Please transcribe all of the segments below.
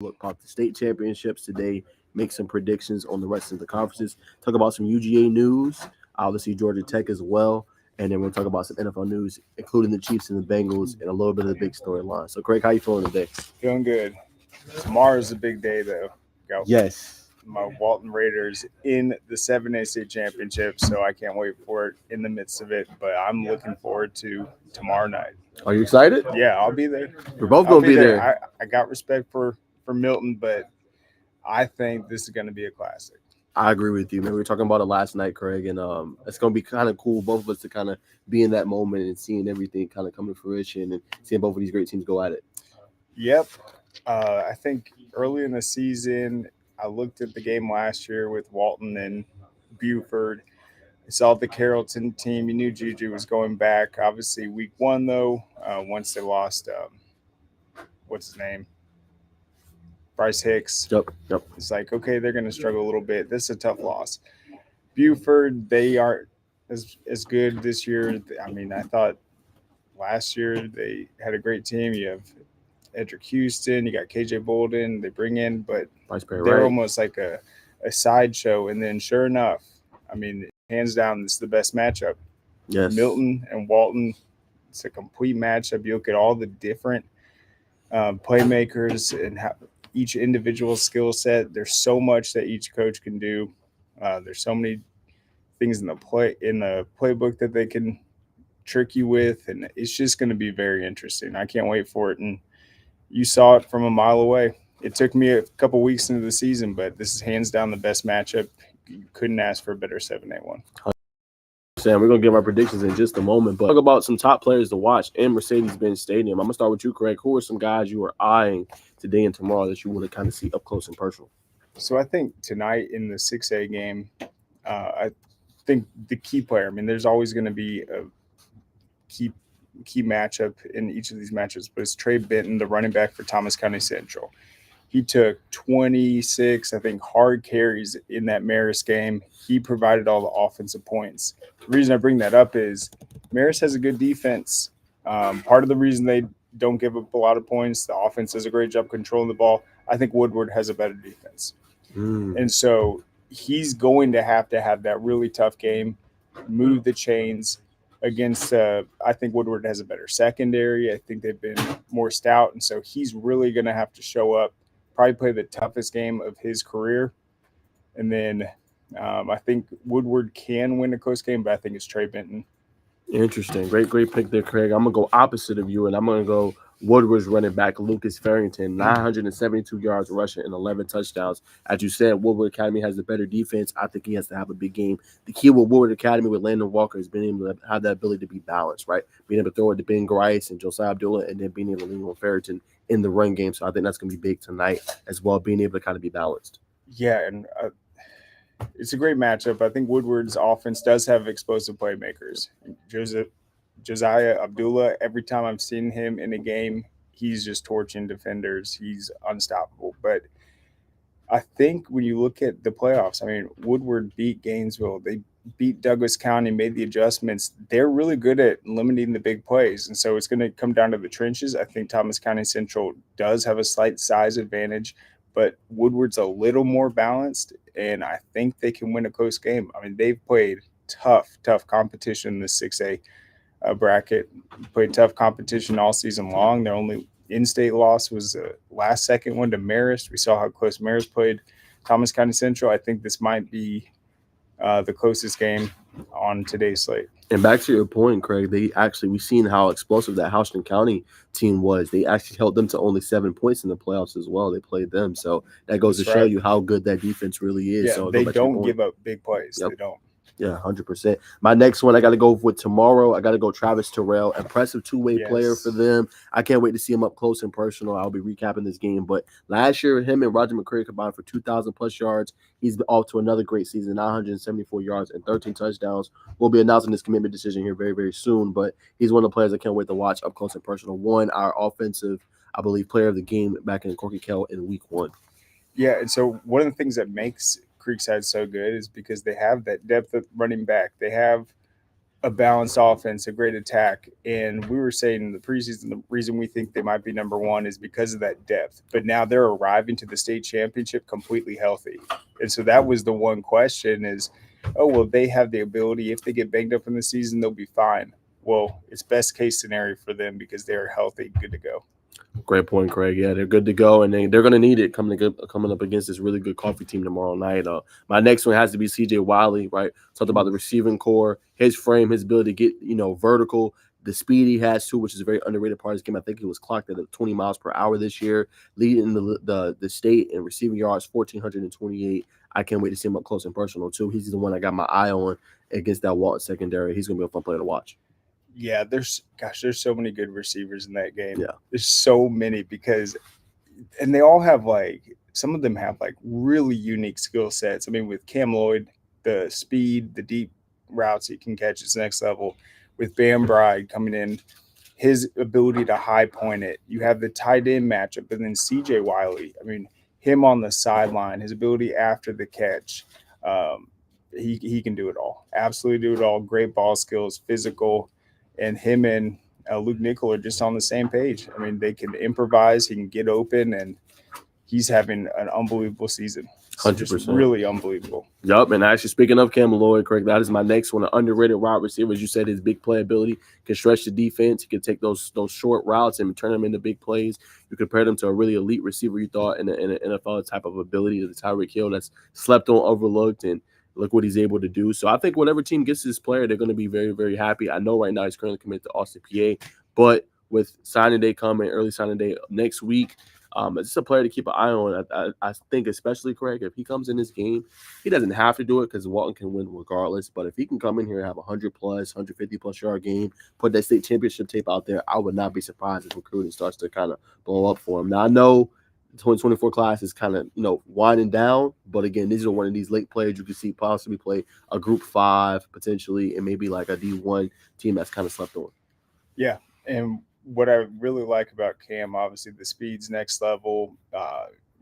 look about the state championships today, make some predictions on the rest of the conferences, talk about some UGA news, obviously Georgia Tech as well, and then we'll talk about some NFL news, including the Chiefs and the Bengals, and a little bit of the big storyline. So, Craig, how you feeling today? Feeling good. Tomorrow's a big day, though. Got Yes. my Walton Raiders in the 7A state championship, so I can't wait for it in the midst of it. But I'm looking forward to tomorrow night. Are you excited? Yeah, I'll be there. We're both I'll going to be be there. there. I got respect for Milton, but I think this is going to be a classic. I agree with you, man. We were talking about it last night, Craig, and it's gonna be kind of cool, both of us to kind of be in that moment and seeing everything kind of come to fruition and seeing both of these great teams go at it. Yep. I think early in the season, I looked at the game last year with Walton and Buford. I saw the Carrollton team. You knew Juju was going back. Obviously, week one, though, once they lost, what's his name? Bryce Hicks. Yep. It's like, okay, they're going to struggle a little bit. This is a tough loss. Buford, they aren't as good this year. I mean, I thought last year they had a great team. You have Edric Houston, you got KJ Bolden, they bring in, but Vice Perry, they're right? almost like a sideshow. And then sure enough, I mean, hands down, this is the best matchup. Yes. Milton and Walton, it's a complete matchup. You look at all the different playmakers and how each individual skill set. There's so much that each coach can do. There's so many things in the playbook that they can trick you with, and it's just going to be very interesting. I can't wait for it. And you saw it from a mile away. It took me a couple weeks into the season, but this is hands down the best matchup. You couldn't ask for a better 7-8-1. Sam, we're gonna give our predictions in just a moment, but talk about some top players to watch in Mercedes-Benz Stadium. I'm gonna start with you, Craig. Who are some guys you are eyeing today and tomorrow that you want to kind of see up close and personal? So I think tonight in the 6A game, I think the key player. I mean, there's always going to be a key matchup in each of these matchups, but it's Trey Benton, the running back for Thomas County Central. He took 26, I think, hard carries in that Marist game. He provided all the offensive points. The reason I bring that up is Marist has a good defense. Part of the reason they don't give up a lot of points, the offense does a great job controlling the ball. I think Woodward has a better defense. And so he's going to have that really tough game, move the chains against, I think Woodward has a better secondary. I think they've been more stout. And so he's really going to have to show up, probably play the toughest game of his career. And then I think Woodward can win a close game, but I think it's Trey Benton. Interesting. Great pick there, Craig. I'm going to go opposite of you, and I'm going to go Woodward's running back, Lucas Farrington, 972 yards rushing and 11 touchdowns. As you said, Woodward Academy has the better defense. I think he has to have a big game. The key with Woodward Academy with Landon Walker is being able to have that ability to be balanced, right? Being able to throw it to Ben Grice and Josiah Abdullah, and then being able to lean on Farrington in the run game. So I think that's going to be big tonight as well, being able to kind of be balanced. Yeah, and it's a great matchup. I think Woodward's offense does have explosive playmakers. Josiah Abdullah, every time I've seen him in a game, he's just torching defenders. He's unstoppable. But I think when you look at the playoffs, I mean, Woodward beat Gainesville. They beat Douglas County, made the adjustments. They're really good at limiting the big plays. And so it's going to come down to the trenches. I think Thomas County Central does have a slight size advantage, but Woodward's a little more balanced, and I think they can win a close game. I mean, they've played tough competition in the 6A bracket. Played tough competition all season long. Their only in-state loss was the last second one to Marist. We saw how close Marist played Thomas County Central. I think this might be the closest game on today's slate. And back to your point, Craig, we've seen how explosive that Houston County team was. They actually held them to only 7 points in the playoffs as well. They played them. So that goes to show you how good that defense really is. Yeah, so they don't give up big plays. Yep. They don't. Yeah, 100%. My next one, I got to go with tomorrow. I got to go Travis Terrell. Impressive two-way player for them. I can't wait to see him up close and personal. I'll be recapping this game. But last year, him and Roger McCray combined for 2,000-plus yards. He's off to another great season, 974 yards and 13 touchdowns. We'll be announcing this commitment decision here very, very soon. But he's one of the players I can't wait to watch up close and personal. Won our offensive, I believe, player of the game back in Corky Kell in week 1. Yeah, and so one of the things that makes Creekside so good is because they have that depth of running back. They have a balanced offense, a great attack. And we were saying in the preseason, the reason we think they might be number one is because of that depth. But now they're arriving to the state championship completely healthy. And so that was the one question is, oh, well, they have the ability. If they get banged up in the season, they'll be fine. Well, it's best case scenario for them because they're healthy, good to go. Great point, Craig. Yeah, they're good to go, and they're going to need it coming up against this really good Coffee team tomorrow night. My next one has to be CJ Wiley, right? Talked about the receiving core, his frame, his ability to get vertical, the speed he has too, which is a very underrated part of his game. I think he was clocked at 20 miles per hour this year, leading the state in receiving yards, 1,428. I can't wait to see him up close and personal too. He's the one I got my eye on against that Walton secondary. He's going to be a fun player to watch. Yeah, there's so many good receivers in that game. Yeah. There's so many and they all have some of them have really unique skill sets. I mean, with Cam Lloyd, the speed, the deep routes he can catch is next level. With Bam Bride coming in, his ability to high point it. You have the tight end matchup, and then CJ Wiley. I mean, him on the sideline, his ability after the catch. He can do it all. Absolutely do it all. Great ball skills, physical. And him and Luke Nickel are just on the same page. I mean, they can improvise. He can get open, and he's having an unbelievable season. 100%. Just really unbelievable. Yup, and actually speaking of Cam Lloyd, Craig, that is my next one, an underrated wide receiver. As you said, his big playability can stretch the defense. He can take those short routes and turn them into big plays. You compare them to a really elite receiver you thought in an NFL type of ability to the Tyreek Hill that's slept on, overlooked, and look what he's able to do. So I think whatever team gets this player, they're going to be very, very happy. I know right now he's currently committed to Austin, PA, but with signing day coming, early signing day next week, it's just a player to keep an eye on. I think especially, Craig, if he comes in this game, he doesn't have to do it because Walton can win regardless. But if he can come in here and have 100+, 150+ yard game, put that state championship tape out there, I would not be surprised if recruiting starts to kind of blow up for him. Now, I know the 2024 class is kind of, winding down. But again, these are one of these late players you can see possibly play a Group 5 potentially and maybe like a D1 team that's kind of slept on. Yeah, and what I really like about Cam, obviously the speed's next level.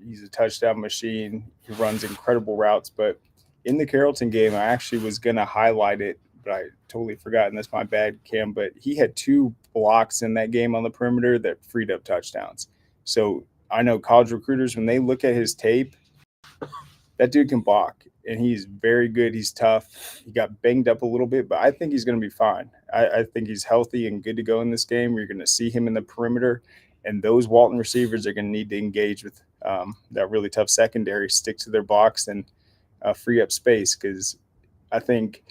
He's a touchdown machine. He runs incredible routes. But in the Carrollton game, I actually was going to highlight it, but I totally forgot, and that's my bad, Cam. But he had 2 blocks in that game on the perimeter that freed up touchdowns. So I know college recruiters, when they look at his tape, that dude can block, and he's very good. He's tough. He got banged up a little bit, but I think he's going to be fine. I think he's healthy and good to go in this game. You're going to see him in the perimeter, and those Walton receivers are going to need to engage with that really tough secondary, stick to their blocks, and free up space because I think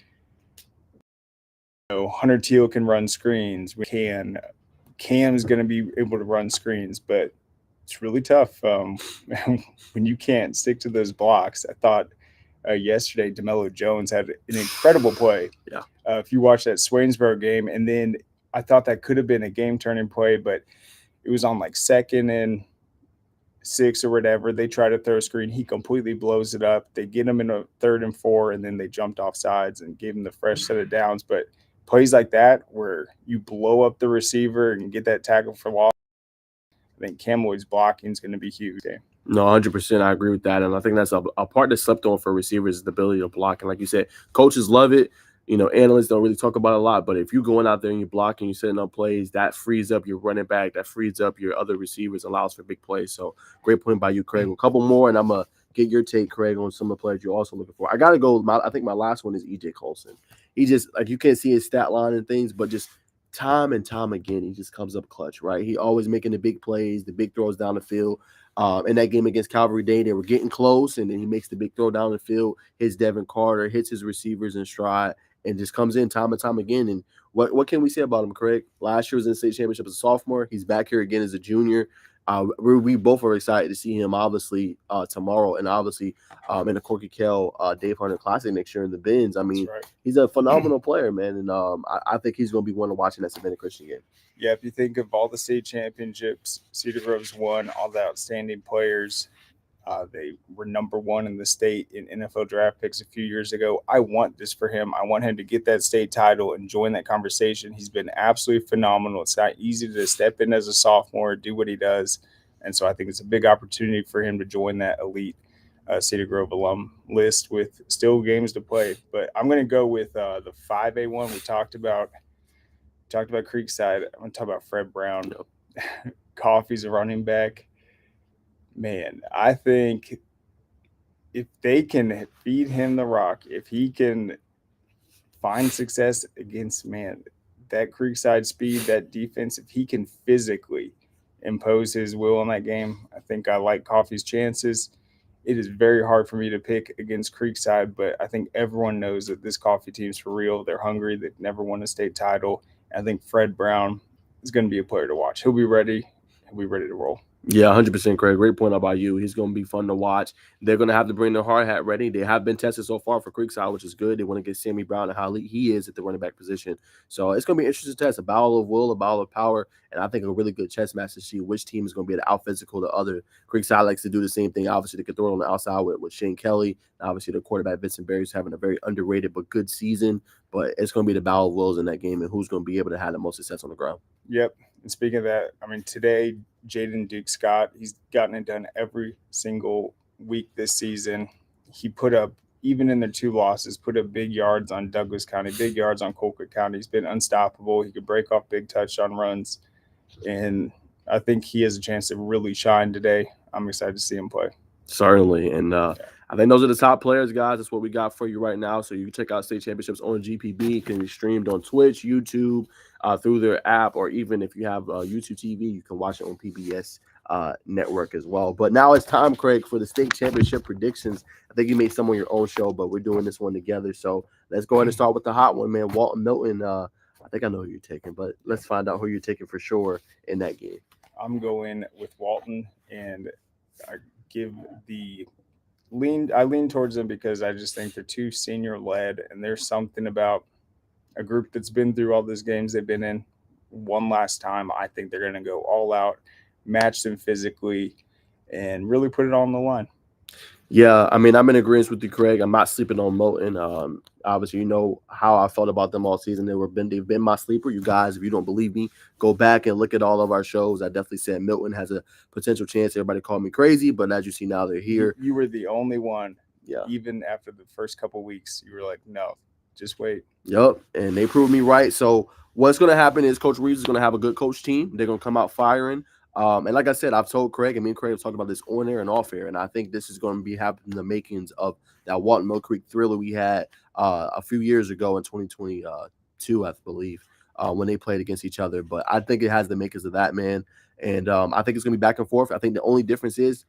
Hunter Teal can run screens. Cam's going to be able to run screens, but it's really tough when you can't stick to those blocks. I thought yesterday DeMello Jones had an incredible play. Yeah. If you watch that Swainsboro game, and then I thought that could have been a game-turning play, but it was on 2nd and 6 or whatever. They try to throw a screen. He completely blows it up. They get him in a 3rd and 4, and then they jumped off sides and gave him the fresh set of downs. But plays like that where you blow up the receiver and get that tackle for loss, I think Cam Lloyd's blocking is going to be huge. No, 100%. I agree with that. And I think that's a part that slept on for receivers is the ability to block. And like you said, coaches love it. Analysts don't really talk about it a lot. But if you're going out there and you're blocking, you're setting up plays, that frees up your running back, that frees up your other receivers, allows for big plays. So great point by you, Craig. A couple more, and I'm going to get your take, Craig, on some of the players you're also looking for. I got to go. I think my last one is E.J. Colson. He just, you can't see his stat line and things, but just time and time again, he just comes up clutch, right? He always making the big plays, the big throws down the field. In that game against Calvary Day, they were getting close, and then he makes the big throw down the field, hits Devin Carter, hits his receivers in stride, and just comes in time and time again. And what can we say about him, Craig? Last year was in the state championship as a sophomore. He's back here again as a junior. We both are excited to see him, obviously, tomorrow, and obviously in the Corky Kell Dave Hunter Classic next year in the Benz. I mean, right. He's a phenomenal player, man, and I think he's going to be one to watch in that Savannah Christian game. Yeah, if you think of all the state championships, Cedar Grove's won, all the outstanding players. They were number 1 in the state in NFL draft picks a few years ago. I want this for him. I want him to get that state title and join that conversation. He's been absolutely phenomenal. It's not easy to step in as a sophomore, do what he does. And so I think it's a big opportunity for him to join that elite Cedar Grove alum list with still games to play. But I'm going to go with the 5A one we talked about. Creekside. I'm going to talk about Fred Brown. Coffee's a running back. Man, I think if they can feed him the rock, if he can find success against, man, that Creekside speed, that defense, if he can physically impose his will in that game, I think I like Coffee's chances. It is very hard for me to pick against Creekside, but I think everyone knows that this Coffee team's for real. They're hungry. They've never won a state title. I think Fred Brown is going to be a player to watch. He'll be ready. He'll be ready to roll. Yeah, 100%, Craig. Great point about you. He's going to be fun to watch. They're going to have to bring their hard hat ready. They have been tested so far for Creekside, which is good. They want to get Sammy Brown and how he is at the running back position. So it's going to be an interesting test, a battle of will, a battle of power, and I think a really good chess match to see which team is going to be able to out-physical the other. Creekside likes to do the same thing. Obviously, they can throw it on the outside with Shane Kelly. Obviously, the quarterback, Vincent Berry's having a very underrated but good season. But it's going to be the battle of wills in that game and who's going to be able to have the most success on the ground. Yep. And speaking of that, I mean, today, Jaden Duke Scott, he's gotten it done every single week this season. He put up, even in their 2 losses, put up big yards on Douglas County, big yards on Colquitt County. He's been unstoppable. He could break off big touchdown runs. And I think he has a chance to really shine today. I'm excited to see him play. Certainly. And I think those are the top players, guys. That's what we got for you right now. So you can check out state championships on GPB. It can be streamed on Twitch, YouTube, through their app, or even if you have YouTube TV, you can watch it on PBS network as well. But now it's time, Craig, for the state championship predictions. I think you made some on your own show, but we're doing this one together. So let's go ahead and start with the hot one, man. Walton Milton. I think I know who you're taking, but let's find out who you're taking for sure in that game. I'm going with Walton, and I lean towards them because I just think they're too senior led, and there's something about a group that's been through all those games they've been in one last time. I think they're going to go all out, match them physically, and really put it on the line. Yeah, I mean, I'm in agreement with you, Craig. I'm not sleeping on Milton. Obviously, you know how I felt about them all season. They've been my sleeper. You guys, if you don't believe me, go back and look at all of our shows. I definitely said Milton has a potential chance. Everybody called me crazy, but as you see now, they're here. You were the only one. Yeah. Even after the first couple of weeks, you were like, no, just wait. Yep, and they proved me right. So what's going to happen is Coach Reeves is going to have a good coach team. They're going to come out firing. And like I said, I've told Craig, and me and Craig have talked about this on air and off air, and I think this is going to be happening in the makings of that Walton Mill Creek thriller we had a few years ago in 2022, I believe, when they played against each other. But I think it has the makings of that, man. And I think it's going to be back and forth. I think the only difference is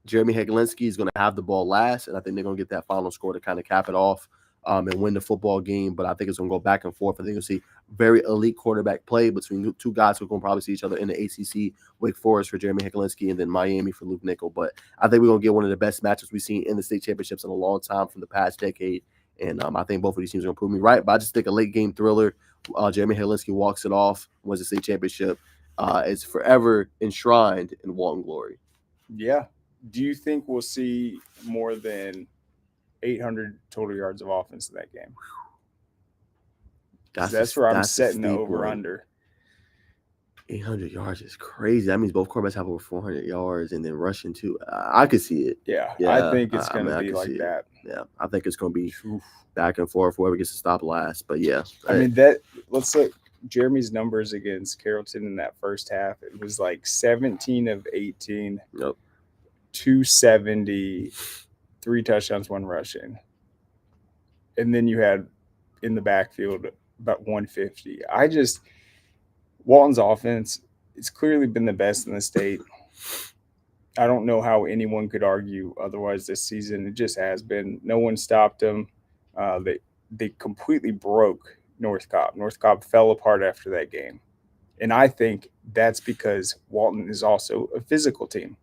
Jeremy Hegelinski is going to have the ball last, and I think they're going to get that final score to kind of cap it off and win the football game. But I think it's going to go back and forth. I think you'll see very elite quarterback play between 2 guys who are going to probably see each other in the ACC, Wake Forest for Jeremy Hegelinski and then Miami for Luke Nickel. But I think we're going to get one of the best matches we've seen in the state championships in a long time from the past decade. And I think both of these teams are going to prove me right. But I just think a late game thriller, Jeremy Hegelinski walks it off, wins the state championship, is forever enshrined in Walton glory. Yeah. Do you think we'll see more than 800 total yards of offense in that game? That's where I'm setting the over-under. 800 yards is crazy. That means both quarterbacks have over 400 yards and then rushing too. I could see it. Yeah, I think it's going to be like that. Yeah, I think it's going to be back and forth, whoever gets to stop last. But yeah. I mean, let's look Jeremy's numbers against Carrollton in that first half. It was like 17 of 18. Yep. 270, 3 touchdowns, 1 rushing. And then you had in the backfield about 150. Walton's offense, it's clearly been the best in the state. I don't know how anyone could argue otherwise this season. It just has been. No one stopped them. They completely broke North Cobb. North Cobb fell apart after that game. And I think that's because Walton is also a physical team.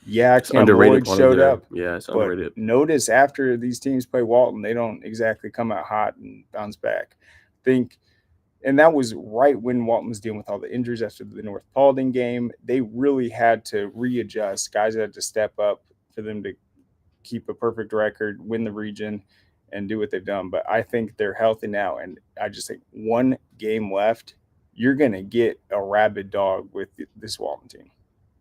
Yeah, Cam Lloyd showed up. Yeah, it's underrated. But notice after these teams play Walton, they don't exactly come out hot and bounce back. And that was right when Walton was dealing with all the injuries after the North Paulding game. They really had to readjust. Guys had to step up for them to keep a perfect record, win the region, and do what they've done. But I think they're healthy now, and I just think 1 game left, you're going to get a rabid dog with this Walton team.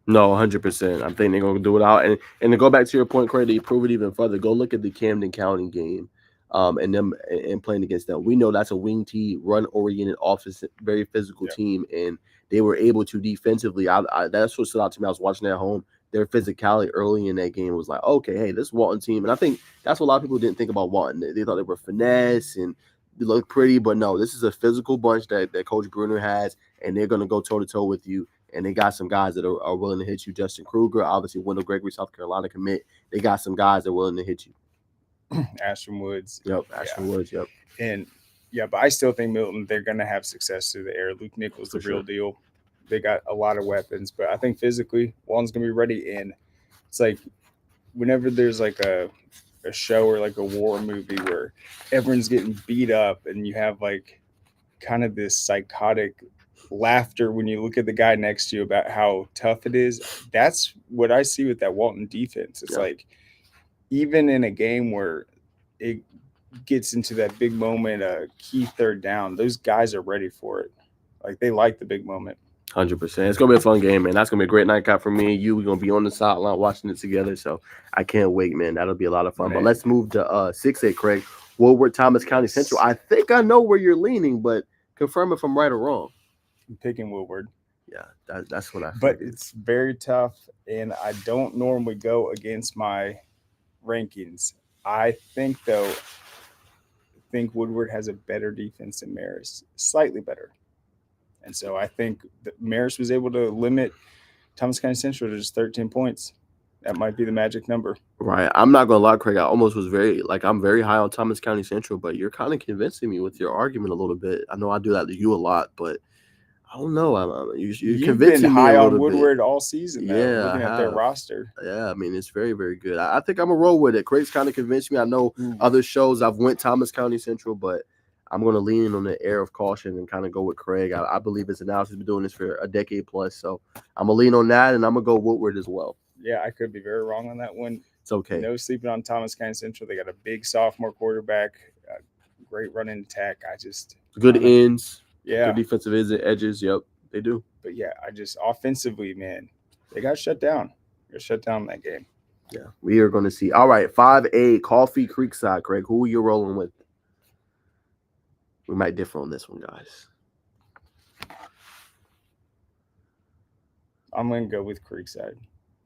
No, 100%. I think they're gonna do it out. And to go back to your point, Craig, to prove it even further, go look at the Camden County game, and them and playing against them. We know that's a wing T, run oriented, offense, very physical Yeah. team, and they were able to defensively. That's what stood out to me. I was watching at home. Their physicality early in that game was like, okay, hey, this Walton team, and I think that's what a lot of people didn't think about Walton. They thought they were finesse and they look pretty, but no, this is a physical bunch that Coach Bruner has, and they're gonna go toe to toe with you, and they got some guys that are willing to hit you. Justin Kruger, obviously Wendell Gregory, South Carolina commit. They got some guys that are willing to hit you. Ashton Woods. Yep, Ashton Woods. Yep, And yeah, but I still think Milton, they're going to have success through the air. Luke Nichols, for the real sure. deal. They got a lot of weapons, but I think physically, Walton's going to be ready. And it's like whenever there's like a show or like a war movie where everyone's getting beat up and you have like kind of this psychotic laughter when you look at the guy next to you about how tough it is. That's what I see with that Walton defense. It's like even in a game where it gets into that big moment, a key third down, those guys are ready for it. Like they like the big moment. 100%. It's gonna be a fun game, man. That's gonna be a great nightcap for me and you. We're gonna be on the sideline watching it together. So I can't wait, man. That'll be a lot of fun. But Man. let's move to 6A, Craig. Woodward, Thomas County Central. I think I know where you're leaning, but confirm if I'm right or wrong. I'm picking Woodward. Yeah, that's what I But figured. it's very tough, and I don't normally go against my rankings. I think though, Woodward has a better defense than Marist, slightly better. And so I think that Marist was able to limit Thomas County Central to just 13 points. That might be the magic number. Right. I'm not gonna lie, Craig. I almost was I'm very high on Thomas County Central, but you're kind of convincing me with your argument a little bit. I know I do that to you a lot, but I don't know. You're You've been convincing me a high on little bit. Woodward all season, though, Yeah, I looking at their have. roster. Yeah, I mean it's very, very good. I think I'm gonna roll with it. Craig's kind of convinced me. I know Ooh. other shows I've went Thomas County Central, but I'm gonna lean in on the air of caution and kind of go with Craig. I believe his analysis has been doing this for a decade plus, so I'm gonna lean on that, and I'm gonna go Woodward as well. Yeah, I could be very wrong on that one. It's okay. No sleeping on Thomas County Central. They got a big sophomore quarterback, great running attack. Good ends, Yeah, good defensive edges. Yep, they do. but yeah, I just offensively, man, they got shut down. They got shut down that game. Yeah, we are going to see. All right, 5A, Coffee Creekside, Craig. Who are you rolling with? We might differ on this one, guys. I'm gonna go with Creekside.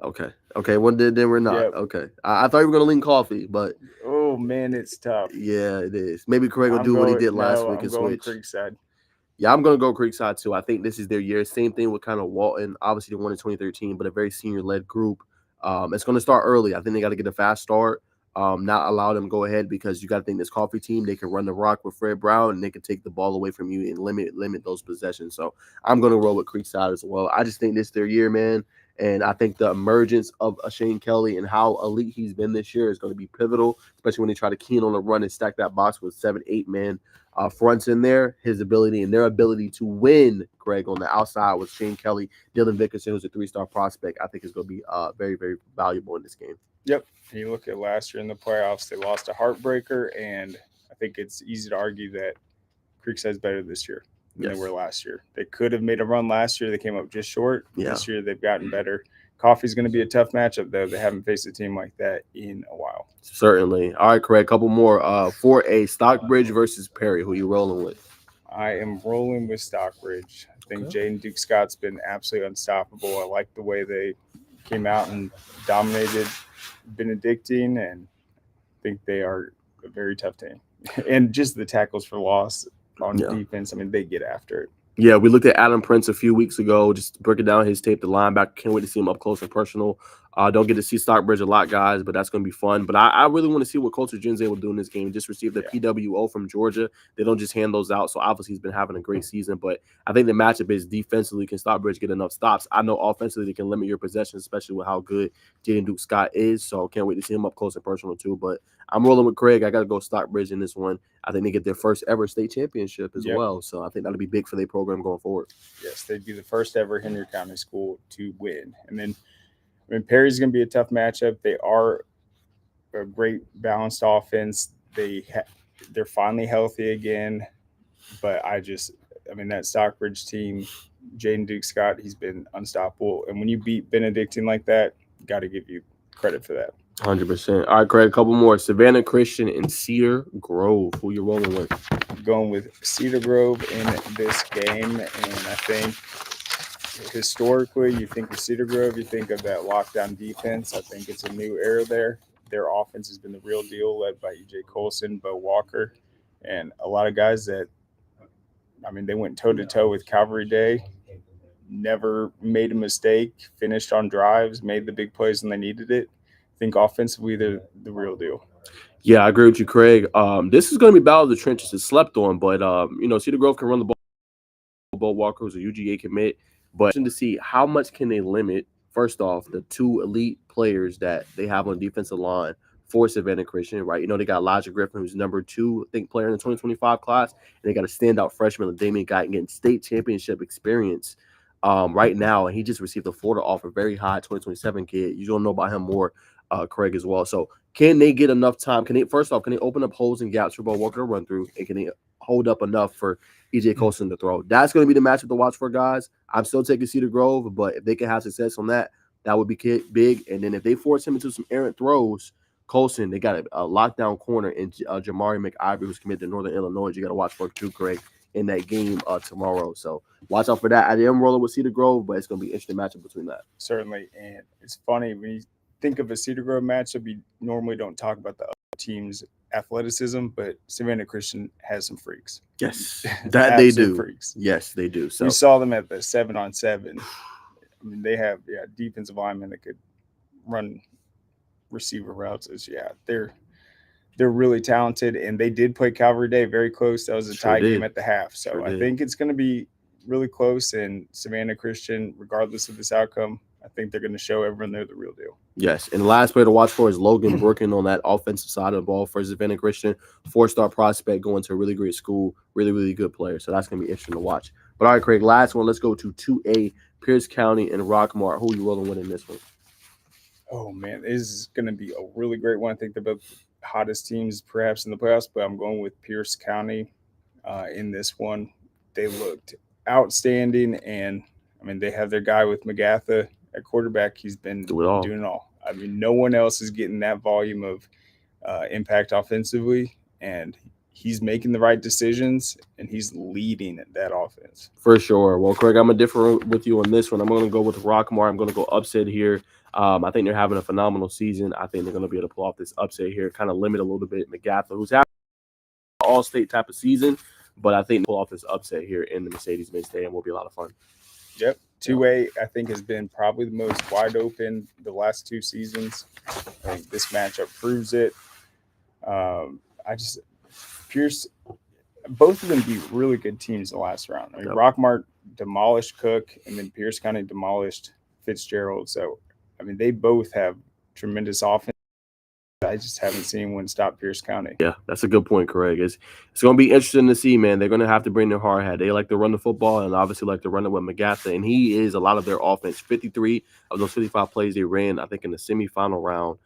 Okay. Well, then we're not. Yep. Okay. I thought you were going to lean Coffee, but Oh man, it's tough. yeah, it is. Maybe Craig will do what he did last week and going switch. Creekside. Yeah, I'm going to go Creekside too. I think this is their year. Same thing with kind of Walton. Obviously, they won in 2013, but a very senior-led group. It's going to start early. I think they got to get a fast start. Not allow them to go ahead because you got to think this Coffee team, they can run the rock with Fred Brown and they can take the ball away from you and limit those possessions. So I'm going to roll with Creekside as well. I just think this is their year, man. And I think the emergence of Shane Kelly and how elite he's been this year is going to be pivotal, especially when they try to key in on the run and stack that box with 7-8 man fronts in there. His ability and their ability to win, Greg, on the outside with Shane Kelly, Dylan Vickerson, who's a 3-star prospect, I think is going to be very, very valuable in this game. Yep. And you look at last year in the playoffs, they lost a heartbreaker, and I think it's easy to argue that Creekside's better this year than they were last year. They could have made a run last year. They came up just short. Yeah. This year they've gotten better. Coffee's going to be a tough matchup, though. They haven't faced a team like that in a while. Certainly. All right, Craig, a couple more. 4A, Stockbridge versus Perry. Who you rolling with? I am rolling with Stockbridge. I think Jaden Duke Scott's been absolutely unstoppable. I like the way they came out and dominated Benedictine, and I think they are a very tough team. And just the tackles for loss on defense, I mean, they get after it. Yeah, we looked at Adam Prince a few weeks ago, just breaking down his tape, the linebacker. Can't wait to see him up close and personal. Don't get to see Stockbridge a lot, guys, but that's going to be fun. But I really want to see what Coulter Jen's able to do in this game. Just received the PWO from Georgia. They don't just hand those out, so obviously he's been having a great season. But I think the matchup is defensively, can Stockbridge get enough stops? I know offensively they can limit your possessions, especially with how good Jaden Duke Scott is. So can't wait to see him up close and personal too. But I'm rolling with Craig. I got to go Stockbridge in this one. I think they get their first ever state championship as well. So I think that'll be big for their program going forward. Yes, they'd be the first ever Henry County school to win. And then, I mean, Perry's going to be a tough matchup. They are a great balanced offense. They're finally healthy again. But that Stockbridge team, Jaden Duke Scott, he's been unstoppable. And when you beat Benedictine like that, got to give you credit for that. 100%. All right, Craig, a couple more. Savannah Christian and Cedar Grove. Who you rolling with? Going with Cedar Grove in this game, and I think historically, you think of Cedar Grove, you think of that lockdown defense. I think it's a new era there. Their offense has been the real deal, led by EJ Colson, Bo Walker, and a lot of guys that, I mean, they went toe-to-toe with Calvary Day, never made a mistake, finished on drives, made the big plays when they needed it. I think offensively, they're the real deal. Yeah, I agree with you, Craig. This is going to be battle of the trenches. It's slept on, but Cedar Grove can run the ball. Bo Walker was a UGA commit, but to see how much can they limit. First off, the two elite players that they have on the defensive line for Savannah Christian, right? You know, they got Elijah Griffin, who's number 2, I think, player in the 2025 class, and they got a standout freshman, Damian Guyton, getting state championship experience right now, and he just received a Florida offer, very high 2027 kid. You don't know about him more, Craig, as well. So can they get enough time? Can they open up holes and gaps for Bo Walker to run through, and can they hold up enough for EJ Colson to throw? That's going to be the matchup to watch for, guys. I'm still taking Cedar Grove, but if they can have success on that, that would be big. And then if they force him into some errant throws, Colson, they got a lockdown corner in Jamari McIvory, who's committed to Northern Illinois. You got to watch for too, Craig, in that game tomorrow. So watch out for that. I am rolling with Cedar Grove, but it's going to be an interesting matchup between that. Certainly. And it's funny, when you think of a Cedar Grove matchup, you normally don't talk about the other team's athleticism, but Savannah Christian has some freaks. Yes, that they do. Freaks. Yes, they do. So we saw them at the 7-on-7. I mean, they have defensive linemen that could run receiver routes. They're really talented, and they did play Calvary Day very close. That was a tie game at the half. So I think it's going to be really close, and Savannah Christian, regardless of this outcome, I think they're going to show everyone they're the real deal. Yes, and the last player to watch for is Logan Brooken on that offensive side of the ball for Savannah Christian. 4-star prospect going to a really great school, really, really good player. So that's going to be interesting to watch. But all right, Craig, last one. Let's go to 2A, Pierce County and Rockmart. Who are you rolling with in this one? Oh, man, this is going to be a really great one. I think they're both hottest teams perhaps in the playoffs, but I'm going with Pierce County in this one. They looked outstanding, and, I mean, they have their guy with McGatha at quarterback. He's been doing it all. I mean, no one else is getting that volume of impact offensively, and he's making the right decisions, and he's leading that offense. For sure. Well, Craig, I'm going to differ with you on this one. I'm going to go with Rockmart. I'm going to go upset here. I think they're having a phenomenal season. I think they're going to be able to pull off this upset here, kind of limit a little bit McGatha, who's having an all-state type of season, but I think they'll pull off this upset here in the Mercedes-Benz Stadium will be a lot of fun. Yep. 2A, I think, has been probably the most wide open the last 2 seasons. I think this matchup proves it. Pierce, both of them beat really good teams the last round. I mean, Rockmart demolished Cook, and then Pierce kind of demolished Fitzgerald. So, I mean, they both have tremendous offense. I just haven't seen one stop Pierce County. Yeah, that's a good point, Craig. It's going to be interesting to see, man. They're going to have to bring their hard hat. They like to run the football and obviously like to run it with McGatha, and he is a lot of their offense. 53 of those 55 plays they ran, I think, in the semifinal round,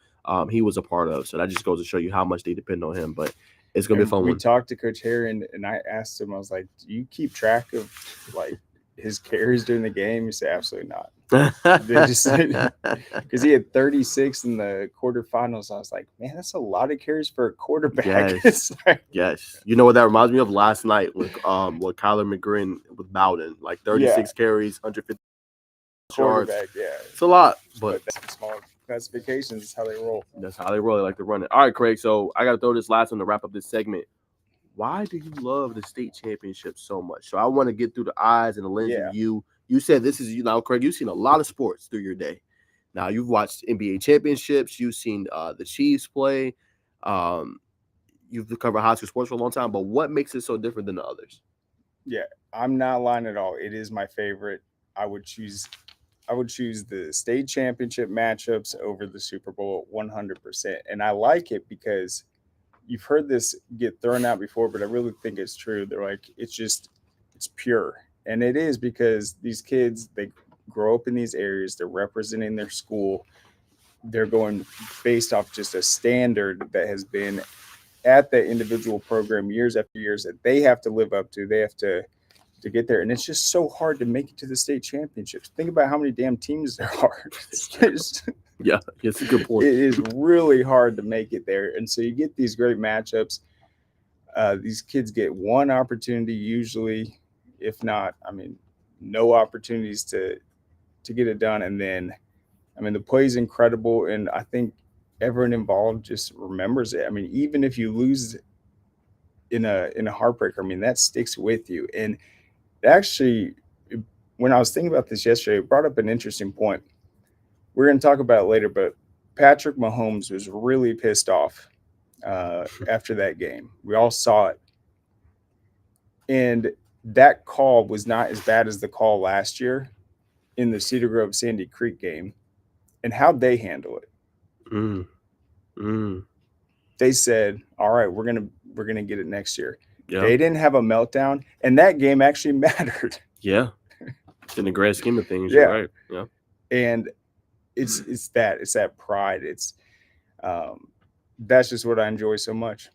he was a part of. So that just goes to show you how much they depend on him. But it's going to be a fun one. We talked to Coach Herron, and I asked him, I was like, do you keep track of, like, his carries during the game? He said, absolutely not. Because he had 36 in the quarterfinals. I was like, man, that's a lot of carries for a quarterback. Yes. Yes. You know what that reminds me of? Last night with Kyler McGrin with Bowden, like 36 carries, 150 yards. Yeah, it's a lot, but that's small classifications is how they roll. That's how they roll. They like to run it. All right, Craig. So I got to throw this last one to wrap up this segment. Why do you love the state championship so much? So I want to get through the eyes and the lens of you. You said this is Craig. You've seen a lot of sports through your day. Now you've watched NBA championships. You've seen the Chiefs play. You've covered high school sports for a long time. But what makes it so different than the others? Yeah, I'm not lying at all. It is my favorite. I would choose the state championship matchups over the Super Bowl 100%. And I like it because you've heard this get thrown out before, but I really think it's true. They're like, it's pure. And it is, because these kids, they grow up in these areas. They're representing their school. They're going based off just a standard that has been at the individual program years after years that they have to live up to. They have to to get there, and it's just so hard to make it to the state championships. Think about how many damn teams there are. Yeah, it's a good point. It is really hard to make it there, and so you get these great matchups. These kids get one opportunity usually, if not, I mean, no opportunities to get it done. And then, I mean, the play is incredible, and I think everyone involved just remembers it. I mean, even if you lose in a heartbreaker, I mean, that sticks with you. And actually, when I was thinking about this yesterday, it brought up an interesting point. We're going to talk about it later, but Patrick Mahomes was really pissed off after that game. We all saw it. And that call was not as bad as the call last year in the Cedar Grove Sandy Creek game. And how'd they handle it? They said, all right, we're gonna get it next year. Yeah. They didn't have a meltdown, and that game actually mattered. Yeah. In the grand scheme of things, you're right. Yeah. And it's that pride. It's that's just what I enjoy so much.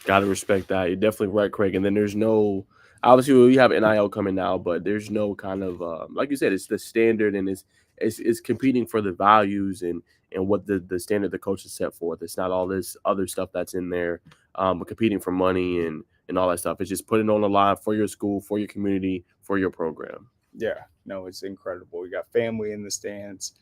Gotta respect that. You're definitely right, Craig. And then there's no, obviously we have NIL coming now, but there's no kind of like you said, it's the standard, and it's competing for the values and what the standard the coach has set forth. It's not all this other stuff that's in there, but competing for money and all that stuff. It's just putting on the line for your school, for your community, for your program. Yeah, no, it's incredible. We got family in the stands,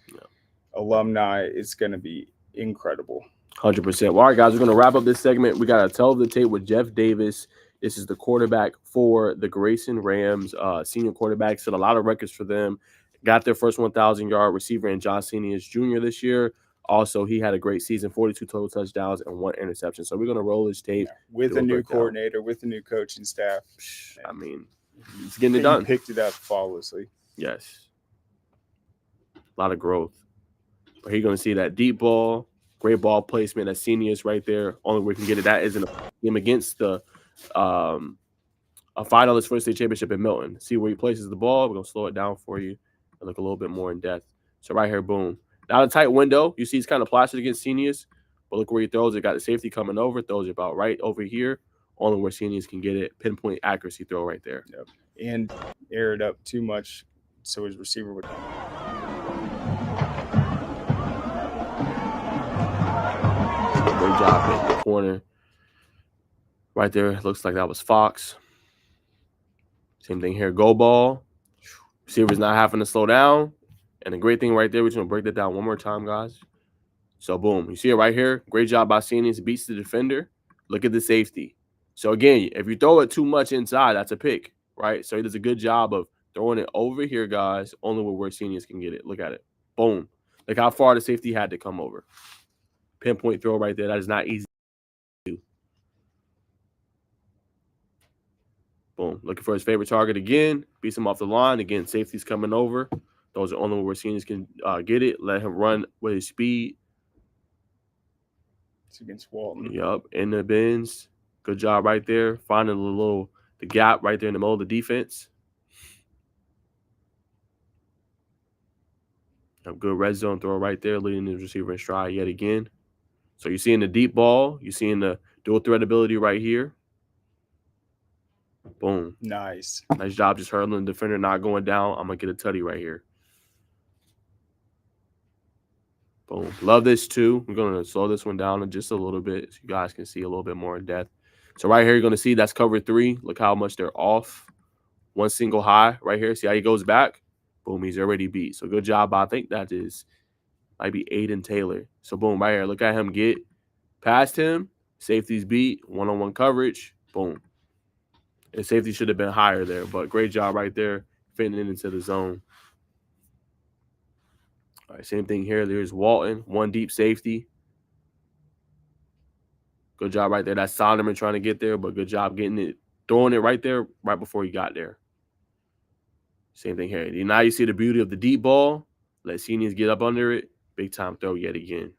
alumni. It's going to be incredible. 100%. Well, all right, guys, we're going to wrap up this segment. We got a Tell of the Tape with Jeff Davis. This is the quarterback for the Grayson Rams, senior quarterback. Set a lot of records for them. Got their first 1,000-yard receiver in John Senior's Jr. this year. Also, he had a great season, 42 total touchdowns and 1 interception. So we're going to roll his tape. With a new coordinator, with a new coaching staff. I mean, he's getting it done. He picked it up flawlessly. Yes. A lot of growth. But he's going to see that deep ball, great ball placement. That Senior's right there. Only way we can get it. That is in a game against the a finalist for the state championship in Milton. See where he places the ball. We're going to slow it down for you and look a little bit more in depth. So right here, boom. Not a tight window. You see he's kind of plastered against Seniors, but look where he throws it. Got the safety coming over. Throws it about right over here. Only where Seniors can get it. Pinpoint accuracy throw right there. Yep. And air it up too much so his receiver would. Great job hitting the corner. Right there. Looks like that was Fox. Same thing here. Go ball. Receiver's not having to slow down. And the great thing right there, we're just going to break that down one more time, guys. So, boom. You see it right here. Great job by Seniors. Beats the defender. Look at the safety. So, again, if you throw it too much inside, that's a pick, right? So, he does a good job of throwing it over here, guys, only where Seniors can get it. Look at it. Boom. Look how far the safety had to come over. Pinpoint throw right there. That is not easy to do. Boom. Looking for his favorite target again. Beats him off the line. Again, safety's coming over. Those are only where Seniors can get it. Let him run with his speed. It's against Walton. Yup. In the bins. Good job right there. Finding the gap right there in the middle of the defense. A good red zone throw right there, leading the receiver in stride yet again. So you're seeing the deep ball. You're seeing the dual threat ability right here. Boom. Nice. Nice job just hurdling the defender, not going down. I'm going to get a tutty right here. Boom. Love this too. We're going to slow this one down just a little bit so you guys can see a little bit more in depth. So right here, you're going to see that's cover 3. Look how much they're off. One single high right here. See how he goes back? Boom, he's already beat. So good job. I think that might be Aiden Taylor. So boom, right here. Look at him get past him. Safety's beat. One-on-one coverage. Boom. And safety should have been higher there, but great job right there fitting it into the zone. All right, same thing here. There's Walton, one deep safety. Good job right there. That's Sonderman trying to get there, but good job getting it, throwing it right there right before he got there. Same thing here. Now you see the beauty of the deep ball. Let Seniors get up under it. Big time throw yet again.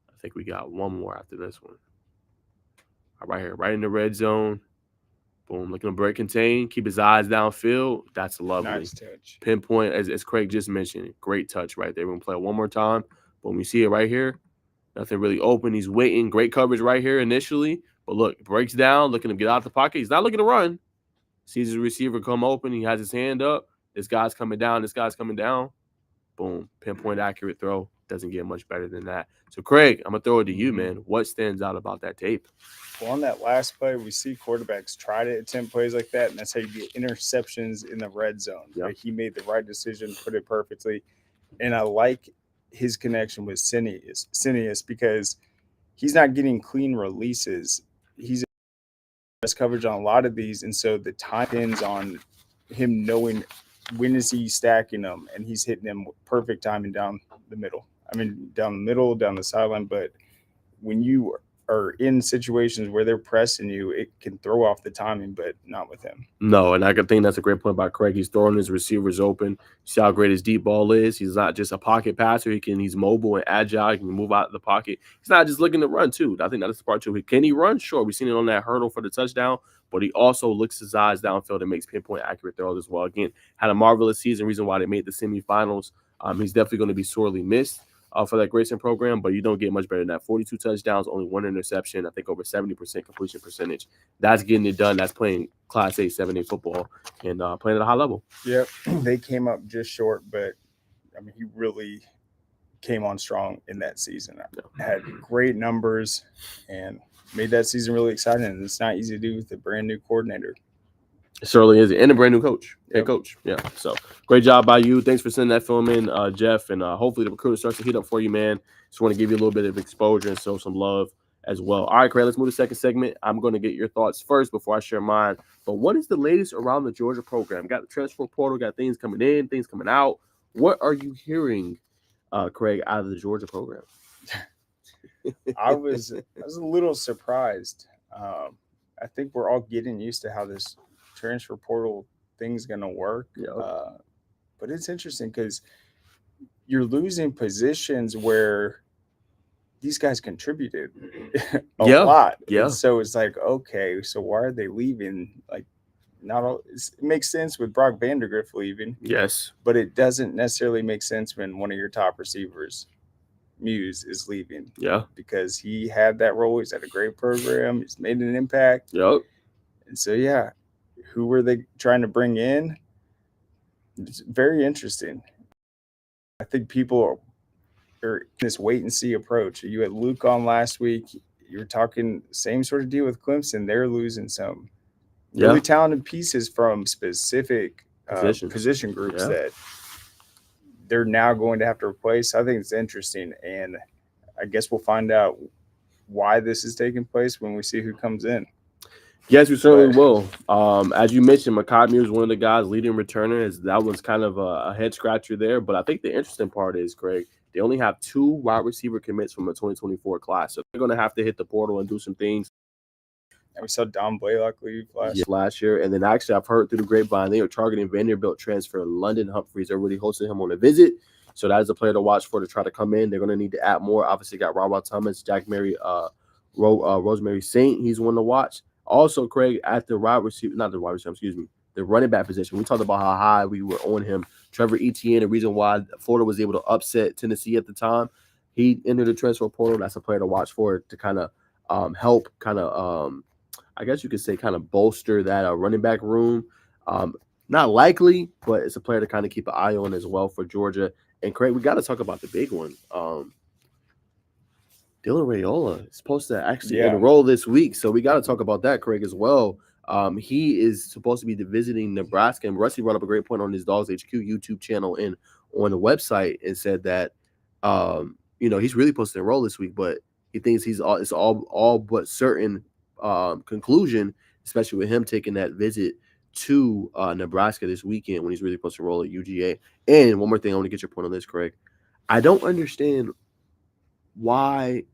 I think we got one more after this one. All right here, right in the red zone. Boom, looking to break contain. Keep his eyes downfield. That's lovely. Nice touch. Pinpoint, as Craig just mentioned. Great touch right there. We're going to play it one more time. Boom, you see it right here. Nothing really open. He's waiting. Great coverage right here initially. But look, breaks down, looking to get out of the pocket. He's not looking to run. sees his receiver come open, he has his hand up, this guy's coming down, boom, pinpoint accurate throw. Doesn't get much better than that. So, Craig, I'm going to throw it to you, man. What stands out about that tape? Well, on that last play, we see quarterbacks try to attempt plays like that, and that's how you get interceptions in the red zone. Yep. Like, he made the right decision, put it perfectly. And I like his connection with Cineas because he's not getting clean releases. He's best coverage on a lot of these, and so the time depends on him knowing when is he stacking them, and he's hitting them with perfect timing down the middle. Down the sideline. But when you are in situations where they're pressing you, it can throw off the timing, but not with him. No, and I think that's a great point by Craig. He's throwing his receivers open. You see how great his deep ball is. He's not just a pocket passer. He's mobile and agile. He can move out of the pocket. He's not just looking to run, too. I think that's the part, too. Can he run? Sure. We've seen it on that hurdle for the touchdown, but he also looks his eyes downfield and makes pinpoint accurate throws as well. Again, had a marvelous season, reason why they made the semifinals. He's definitely going to be sorely missed for that Grayson program, but you don't get much better than that. 42 touchdowns, only 1 interception. I think over 70% completion percentage. That's getting it done. That's playing Class A, 7A football and playing at a high level. Yep, they came up just short, but he really came on strong in that season. Had great numbers and made that season really exciting. And it's not easy to do with a brand new coordinator. It certainly is, and a brand new coach, head coach. Yeah, so great job by you. Thanks for sending that film in, Jeff, and hopefully the recruiter starts to heat up for you, man. Just want to give you a little bit of exposure and show some love as well. All right, Craig, let's move to the second segment. I'm going to get your thoughts first before I share mine. But what is the latest around the Georgia program? Got the transfer portal, got things coming in, things coming out. What are you hearing, Craig, out of the Georgia program? I was a little surprised. I think we're all getting used to how this transfer portal thing's going to work. Yep. But it's interesting because you're losing positions where these guys contributed a lot. Yeah. And so it's like, okay, so why are they leaving? Like, it makes sense with Brock Vandegrift leaving. Yes. But it doesn't necessarily make sense when one of your top receivers, Muse, is leaving. Yeah. Because he had that role. He's had a great program. He's made an impact. Yep. And so, yeah, who were they trying to bring in? It's very interesting. I think people are in this wait-and-see approach. You had Luke on last week. You were talking same sort of deal with Clemson. They're losing some really talented pieces from specific position groups that they're now going to have to replace. I think it's interesting, and I guess we'll find out why this is taking place when we see who comes in. Yes, we certainly will. As you mentioned, Makai Muse is one of the guys leading returner. That was kind of a head scratcher there. But I think the interesting part is, Craig, they only have 2 wide receiver commits from the 2024 class. So they're going to have to hit the portal and do some things. And we saw Don Blaylock leave last year. And then actually, I've heard through the grapevine, they are targeting Vanderbilt transfer London Humphreys. They're already hosting him on a visit. So that is a player to watch for to try to come in. They're going to need to add more. Obviously, got Robert Thomas, Jack Mary, Rosemary Saint. He's one to watch. Also, Craig, at the the running back position. We talked about how high we were on him. Trevor Etienne, the reason why Florida was able to upset Tennessee at the time, he entered the transfer portal. That's a player to watch for to kind of help I guess you could say kind of bolster that running back room. Not likely, but it's a player to kind of keep an eye on as well for Georgia. And Craig, we got to talk about the big one. Dylan Raiola is supposed to actually enroll this week, so we got to talk about that, Craig, as well. He is supposed to be visiting Nebraska, and Rusty brought up a great point on his Dogs HQ YouTube channel and on the website and said that, he's really supposed to enroll this week, but he thinks it's all but certain conclusion, especially with him taking that visit to Nebraska this weekend when he's really supposed to enroll at UGA. And one more thing, I want to get your point on this, Craig. I don't understand why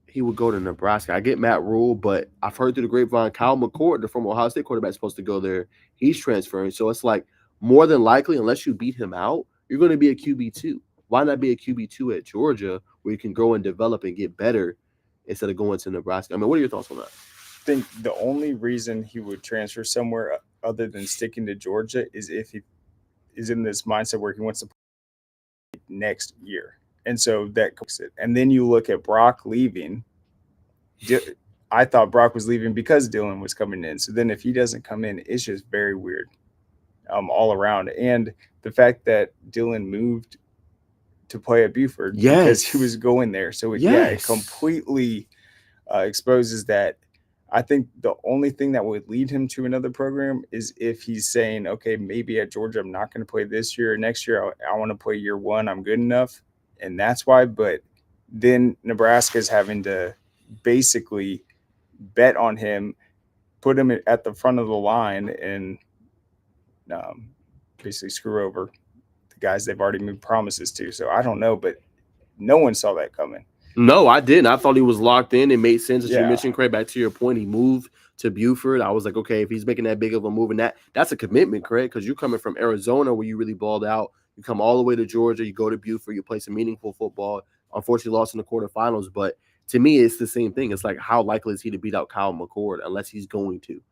he would go to Nebraska. I get Matt Rule, but I've heard through the grapevine, Kyle McCord, the former Ohio State quarterback, is supposed to go there. He's transferring. So it's like more than likely, unless you beat him out, you're going to be a QB2. Why not be a QB2 at Georgia where you can grow and develop and get better instead of going to Nebraska? I mean, what are your thoughts on that? I think the only reason he would transfer somewhere other than sticking to Georgia is if he is in this mindset where he wants to play next year. And so that cooks it. And then you look at Brock leaving. I thought Brock was leaving because Dylan was coming in. So then if he doesn't come in, it's just very weird all around. And the fact that Dylan moved to play at Buford because he was going there. So, it completely exposes that. I think the only thing that would lead him to another program is if he's saying, okay, maybe at Georgia, I'm not going to play this year or next year. I want to play year one. I'm good enough. And that's why. But then Nebraska's having to basically bet on him, put him at the front of the line, and basically screw over the guys they've already made promises to. So I don't know, but no one saw that coming. No, I didn't. I thought he was locked in. It made sense. As you mentioned, Craig, back to your point, he moved to Buford. I was like, okay, if he's making that big of a move, and that's a commitment, Craig, because you're coming from Arizona where you really balled out. You come all the way to Georgia, you go to Buford, you play some meaningful football. Unfortunately, lost in the quarterfinals, but to me, it's the same thing. It's like, how likely is he to beat out Kyle McCord unless he's going to,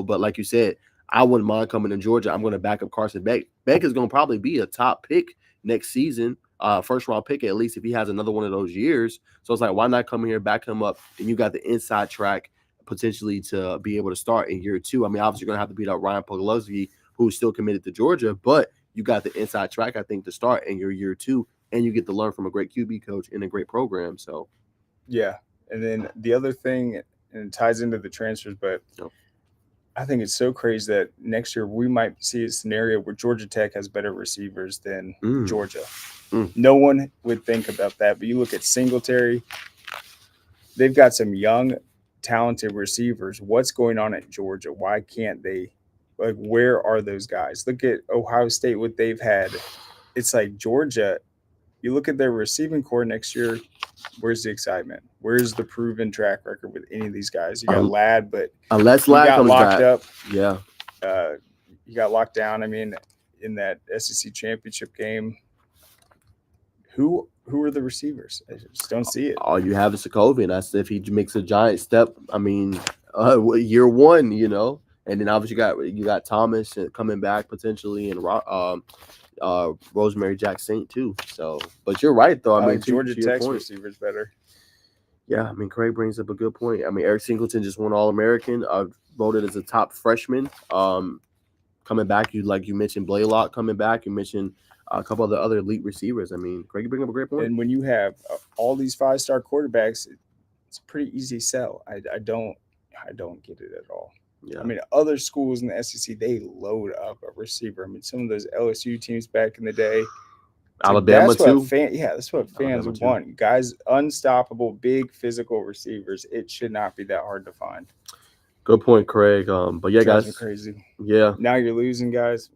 But like you said, I wouldn't mind coming to Georgia. I'm going to back up Carson Beck. Beck is going to probably be a top pick next season. First round pick, at least if he has another one of those years. So it's like, why not come here, back him up, and you got the inside track potentially to be able to start in year two. I mean, obviously you're gonna have to beat out Ryan Pogolowski, who's still committed to Georgia, but you got the inside track, I think, to start in your year two, and you get to learn from a great QB coach in a great program. So yeah. And then the other thing, and it ties into the transfers, but I think it's so crazy that next year we might see a scenario where Georgia Tech has better receivers than Georgia. No one would think about that, but you look at Singletary, they've got some young, talented receivers. What's going on at Georgia? Why can't they? Like, where are those guys? Look at Ohio State, what they've had. It's like Georgia, you look at their receiving core next year, where's the excitement? Where's the proven track record with any of these guys? You got Ladd, but unless Ladd got comes locked back, up. Yeah. You got locked down. I mean, in that SEC championship game, who are the receivers? I just don't see it. All you have is Sokovia, and that's if he makes a giant step. I mean, year one, and then obviously you got Thomas coming back potentially, and Rosemary Jack Saint too. So, but you're right though. I mean, Georgia Tech's receivers better. Yeah, I mean, Craig brings up a good point. I mean, Eric Singleton just won All-American, voted as a top freshman. Coming back, you mentioned Blaylock coming back. You mentioned a couple of the other elite receivers. I mean, Craig, you bring up a great point. And when you have all these 5-star quarterbacks, it's a pretty easy sell. I don't get it at all. Yeah. I mean, other schools in the SEC, they load up a receiver. I mean, some of those LSU teams back in the day, Alabama too. That's what fans want. Guys, unstoppable, big physical receivers. It should not be that hard to find. Good point, Craig. But yeah, guys, crazy. Yeah. Now you're losing, guys.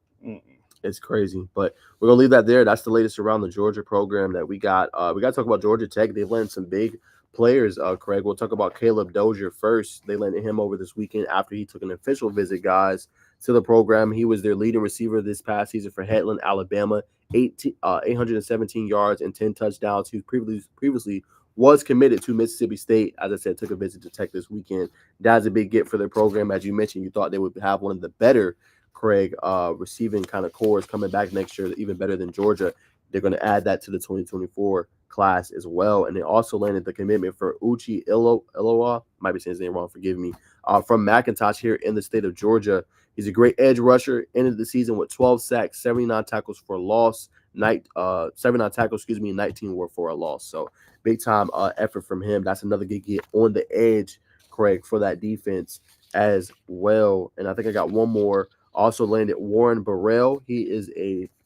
It's crazy, but we're gonna leave that there. That's the latest around the Georgia program that we got. We got to talk about Georgia Tech. They've landed some big players. Craig, we'll talk about Caleb Dozier first. They landed him over this weekend after he took an official visit, guys, to the program. He was their leading receiver this past season for Headland, Alabama. 817 yards and 10 touchdowns. He previously was committed to Mississippi State. As I said, took a visit to Tech this weekend. That's a big get for their program. As you mentioned, you thought they would have one of the better, Craig, receiving kind of cores coming back next year, even better than Georgia. They're going to add that to the 2024 class as well. And they also landed the commitment for Uchi Iloa. Might be saying his name wrong, forgive me. From McIntosh here in the state of Georgia. He's a great edge rusher. Ended the season with 12 sacks, 79 tackles for a loss. 79 tackles, 19 were for a loss. So big time effort from him. That's another good get on the edge, Craig, for that defense as well. And I think I got one more. Also landed Warren Burrell. He is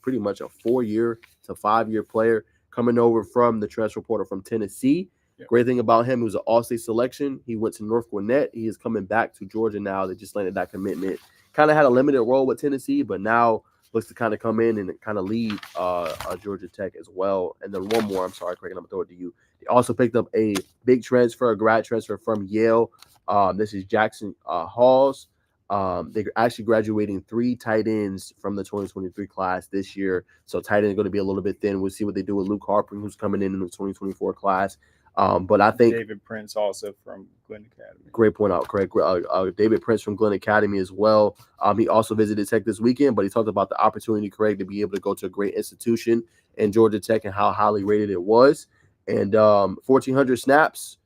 pretty much a 4-year to 5-year player coming over from the transfer portal from Tennessee. Yep. Great thing about him, he was an all-state selection. He went to North Gwinnett. He is coming back to Georgia now. They just landed that commitment. Kind of had a limited role with Tennessee, but now looks to kind of come in and kind of lead Georgia Tech as well. And then one more, I'm sorry, Craig, and I'm going to throw it to you. They also picked up a big transfer, a grad transfer from Yale. This is Jackson Halls. They're actually graduating 3 tight ends from the 2023 class this year. So tight end is going to be a little bit thin. We'll see what they do with Luke Harper, who's coming in the 2024 class. But I think David Prince also from Glenn Academy. Great point out, Craig. David Prince from Glenn Academy as well. He also visited Tech this weekend, but he talked about the opportunity, Craig, to be able to go to a great institution in Georgia Tech and how highly rated it was. And 1,400 snaps,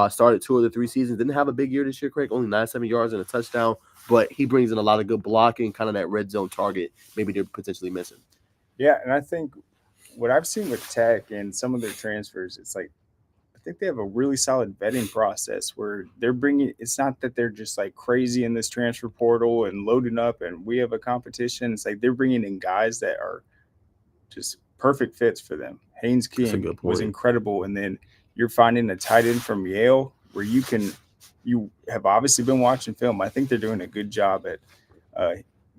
Started 2 of the 3 seasons. Didn't have a big year this year, Craig. Only 97 yards and a touchdown. But he brings in a lot of good blocking, kind of that red zone target maybe they're potentially missing. Yeah, and I think what I've seen with Tech and some of their transfers, it's like I think they have a really solid vetting process where they're bringing. It's not that they're just like crazy in this transfer portal and loading up, and we have a competition. It's like they're bringing in guys that are just perfect fits for them. Haynes King was incredible, and then you're finding a tight end from Yale where you have obviously been watching film. I think they're doing a good job at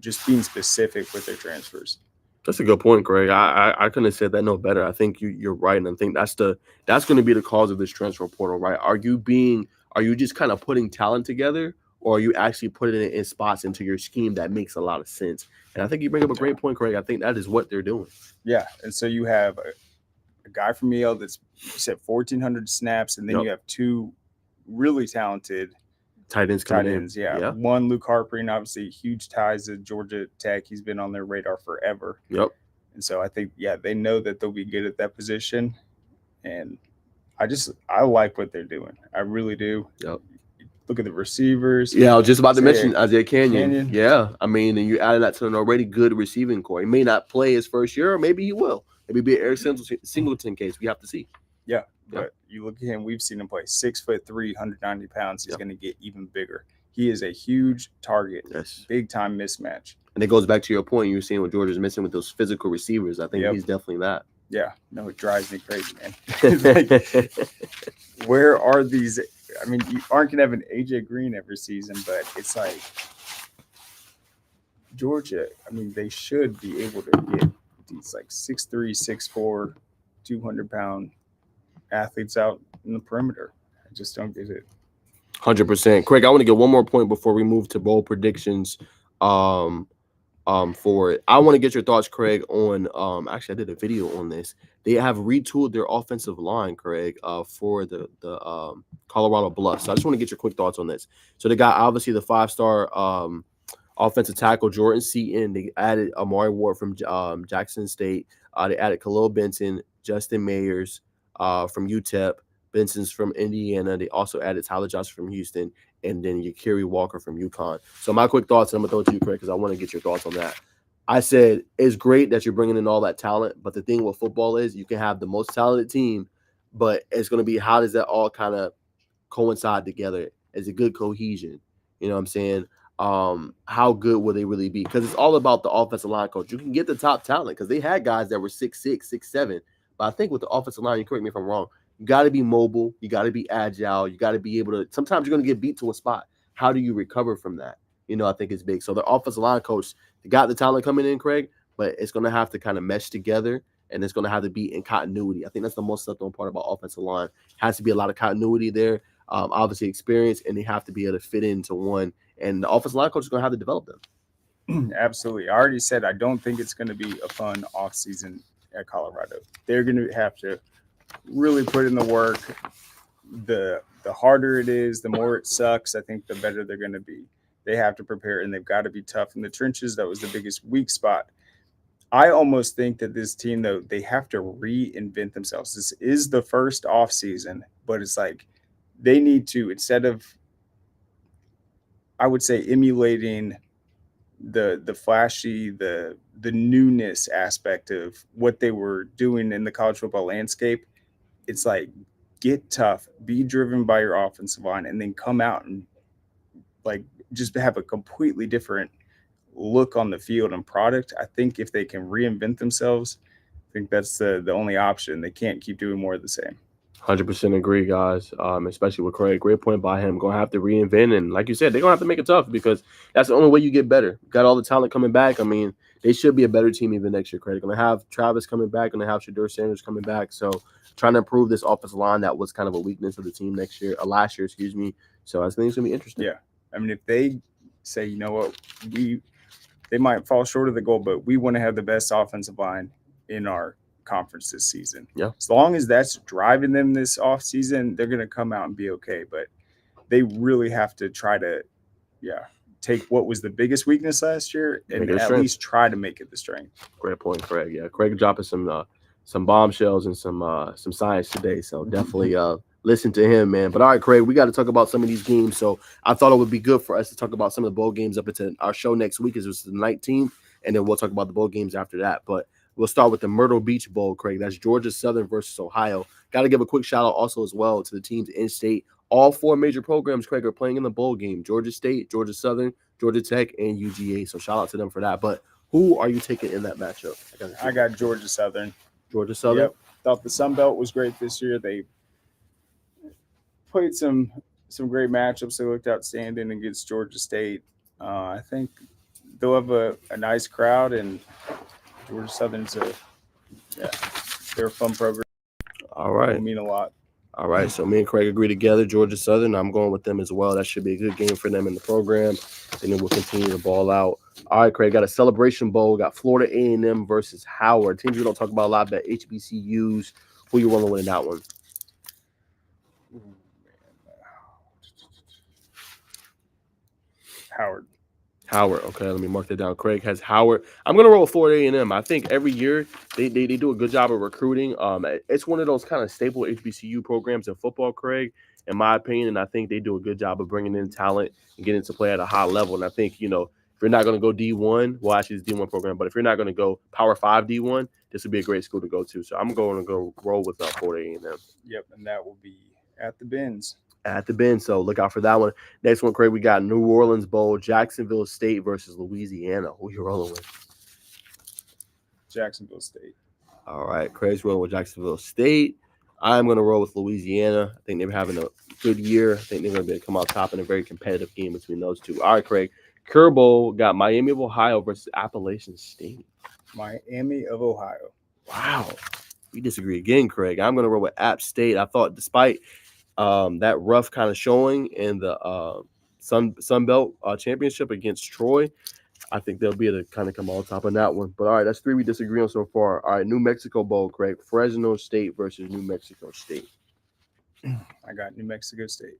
just being specific with their transfers. That's a good point, Craig. I couldn't have said that no better. I think you're right, and I think that's going to be the cause of this transfer portal, right? Are you just kind of putting talent together, or are you actually putting it in spots into your scheme that makes a lot of sense? And I think you bring up a great point, Craig. I think that is what they're doing. Yeah, and so you have a guy from Yale that's said 1,400 snaps, and then you have 2 really talented tight ends. Yeah. One, Luke Harpering, obviously huge ties to Georgia Tech. He's been on their radar forever. Yep. And so I think, they know that they'll be good at that position. And I like what they're doing. I really do. Yep. Look at the receivers. Yeah, I was just about to mention Isaiah Canyon. Yeah. I mean, and you added that to an already good receiving core. He may not play his first year, or maybe he will. Maybe be an Eric Singleton case. We have to see. Yeah. But you look at him, we've seen him play 6'3", 190 pounds. He's going to get even bigger. He is a huge target. Yes. Big time mismatch. And it goes back to your point. You were saying what Georgia's missing with those physical receivers. I think he's definitely that. Yeah. No, it drives me crazy, man. Where are these? I mean, you aren't going to have an AJ Green every season, but it's like Georgia, I mean, they should be able to get these like 6'3", 6'4", 200-pound athletes out in the perimeter. I just don't get it. 100%. Craig, I want to get one more point before we move to bowl predictions for it. I want to get your thoughts, Craig, on actually I did a video on this. They have retooled their offensive line, Craig, for the Colorado Bluffs. So I just want to get your quick thoughts on this. So they got obviously the 5-star offensive tackle Jordan Seaton. They added Amari Ward from Jackson State. They added Khalil Benson, Justin Mayers from UTEP, Benson's from Indiana. They also added Tyler Johnson from Houston, and then Yakiri Walker from UConn. So my quick thoughts, and I'm going to throw it to you, Craig, because I want to get your thoughts on that. I said it's great that you're bringing in all that talent, but the thing with football is you can have the most talented team, but it's going to be how does that all kind of coincide together as a good cohesion? You know what I'm saying? How good will they really be? Because it's all about the offensive line coach. You can get the top talent because they had guys that were 6'6", 6'7", but I think with the offensive line, you correct me if I'm wrong, you got to be mobile. You got to be agile. You got to be able to – sometimes you're going to get beat to a spot. How do you recover from that? You know, I think it's big. So the offensive line coach, they got the talent coming in, Craig, but it's going to have to kind of mesh together, and it's going to have to be in continuity. I think that's the most important part about offensive line. It has to be a lot of continuity there, obviously experience, and they have to be able to fit into one. And the offensive line coach is going to have to develop them. Absolutely. I already said I don't think it's going to be a fun offseason at Colorado. They're going to have to really put in the work. The harder it is, the more it sucks, I think the better they're going to be. They have to prepare, and they've got to be tough in the trenches. That was the biggest weak spot. I almost think that this team, though, they have to reinvent themselves. This is the first offseason, but it's like they need to, instead of, I would say, emulating the flashy, the newness aspect of what they were doing in the college football landscape, it's like get tough, be driven by your offensive line, and then come out and like just have a completely different look on the field and product. I think if they can reinvent themselves, I think that's the only option. They can't keep doing more of the same. 100% agree, guys, especially with Craig. Great point by him. Going to have to reinvent. And like you said, they're going to have to make it tough because that's the only way you get better. Got all the talent coming back. I mean, they should be a better team even next year, Craig. Going to have Travis coming back. Going to have Shedeur Sanders coming back. So trying to improve this offensive line that was kind of a weakness of the team last year, excuse me. So I think it's going to be interesting. Yeah. I mean, if they say, you know what, they might fall short of the goal, but we want to have the best offensive line in our conference this season. Yeah. As long as that's driving them this offseason, they're going to come out and be okay. But they really have to try to, take what was the biggest weakness last year and at least try to make it the strength. Great point, Craig. Yeah, Craig dropping some bombshells and some science today. So definitely listen to him, man. But all right, Craig, we got to talk about some of these games. So I thought it would be good for us to talk about some of the bowl games up into our show next week, as it's the 19th, and then we'll talk about the bowl games after that. But we'll start with the Myrtle Beach Bowl, Craig. That's Georgia Southern versus Ohio. Got to give a quick shout out also as well to the teams in state. All four major programs, Craig, are playing in the bowl game: Georgia State, Georgia Southern, Georgia Tech, and UGA. So shout out to them for that. But who are you taking in that matchup? I got Georgia Southern. Georgia Southern. Yep. Thought the Sun Belt was great this year. They played some great matchups. They looked outstanding against Georgia State. I think they'll have a nice crowd, and Georgia Southern's they're a fun program. All right. It'll mean a lot. All right, so me and Craig agree together. Georgia Southern, I'm going with them as well. That should be a good game for them in the program, and then we'll continue to ball out. All right, Craig, got a Celebration Bowl. Got Florida A&M versus Howard. Teams we don't talk about a lot, but HBCUs. Who you rolling with in that one? Howard. Okay, let me mark that down. Craig has Howard. I'm gonna roll with Florida A&M. I think every year they do a good job of recruiting. It's one of those kind of staple HBCU programs in football, Craig, in my opinion. And I think they do a good job of bringing in talent and getting to play at a high level. And I think if you're not gonna go D1, well, actually it's D1 program, but if you're not gonna go Power 5 D1, this would be a great school to go to. So I'm going to go roll with Florida A&M. Yep, and that will be at the Benz. At the Bend, so look out for that one. Next one, Craig, we got New Orleans Bowl, Jacksonville State versus Louisiana. Who you rolling with? Jacksonville State. All right, Craig's rolling with Jacksonville State. I'm going to roll with Louisiana. I think they're having a good year. I think they're going to be able to come out top in a very competitive game between those two. All right, Craig. Cure Bowl got Miami of Ohio versus Appalachian State. Miami of Ohio. Wow. We disagree again, Craig. I'm going to roll with App State. I thought despite that rough kind of showing in the Sun Belt Championship against Troy, I think they'll be able to kind of come on top on that one. But all right, that's three we disagree on so far. All right, New Mexico Bowl, Craig. Fresno State versus New Mexico State. I got New Mexico State.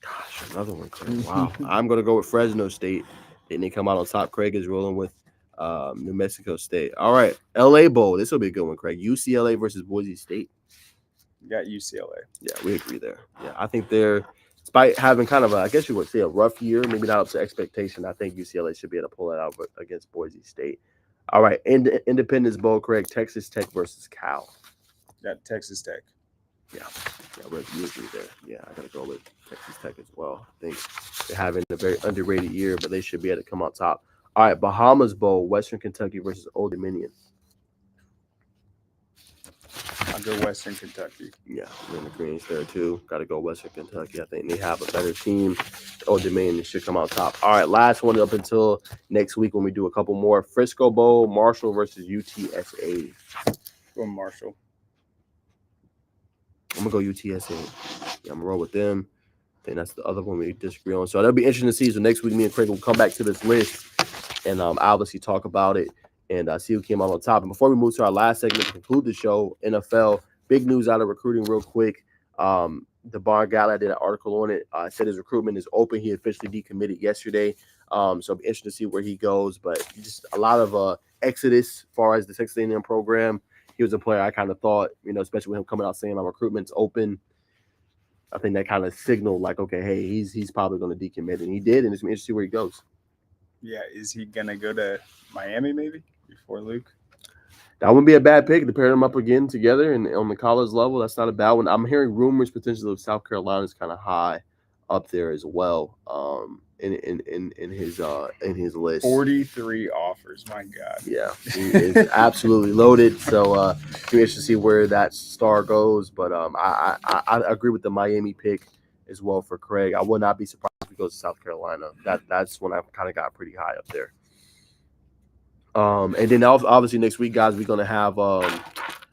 Gosh, another one, Craig. Wow. I'm going to go with Fresno State. Then they come out on top. Craig is rolling with New Mexico State. All right, LA Bowl. This will be a good one, Craig. UCLA versus Boise State. Got UCLA. Yeah, we agree there. Yeah, I think they're, despite having kind of I guess you would say a rough year, maybe not up to expectation, I think UCLA should be able to pull it out against Boise State. All right, Independence Bowl, Craig. Texas Tech versus Cal. Got Texas Tech. Yeah, we agree there. Yeah, I got to go with Texas Tech as well. I think they're having a very underrated year, but they should be able to come out top. All right, Bahamas Bowl, Western Kentucky versus Old Dominion. I'll go Western Kentucky. Yeah, we're in agreement there too. Got to go Western Kentucky. I think they have a better team. Old Dominion should come out top. All right, last one up until next week when we do a couple more. Frisco Bowl, Marshall versus UTSA. Go Marshall. I'm going to go UTSA. Yeah, I'm going to roll with them. I think that's the other one we disagree on. So that'll be interesting to see. So next week, me and Craig will come back to this list and obviously talk about it and see who came out on top. And before we move to our last segment to conclude the show, NFL, big news out of recruiting real quick. The Bar Gala did an article on it. Said his recruitment is open. He officially decommitted yesterday. So it'll be interesting to see where he goes. But just a lot of exodus as far as the Texas A&M program. He was a player I kind of thought, especially with him coming out saying my recruitment's open. I think that kind of signaled like, okay, hey, he's probably going to decommit. And he did, and it's going to be interesting to see where he goes. Yeah, is he going to go to Miami maybe before Luke? That wouldn't be a bad pick to pair them up again together and on the college level. That's not a bad one. I'm hearing rumors potentially of South Carolina is kind of high up there as well in his list. 43 offers, my God. Yeah, he is absolutely loaded. So be interesting to see where that star goes. But I agree with the Miami pick as well for Craig. I would not be surprised if he goes to South Carolina. That's when I kind of got pretty high up there. And then obviously next week, guys, we're gonna have I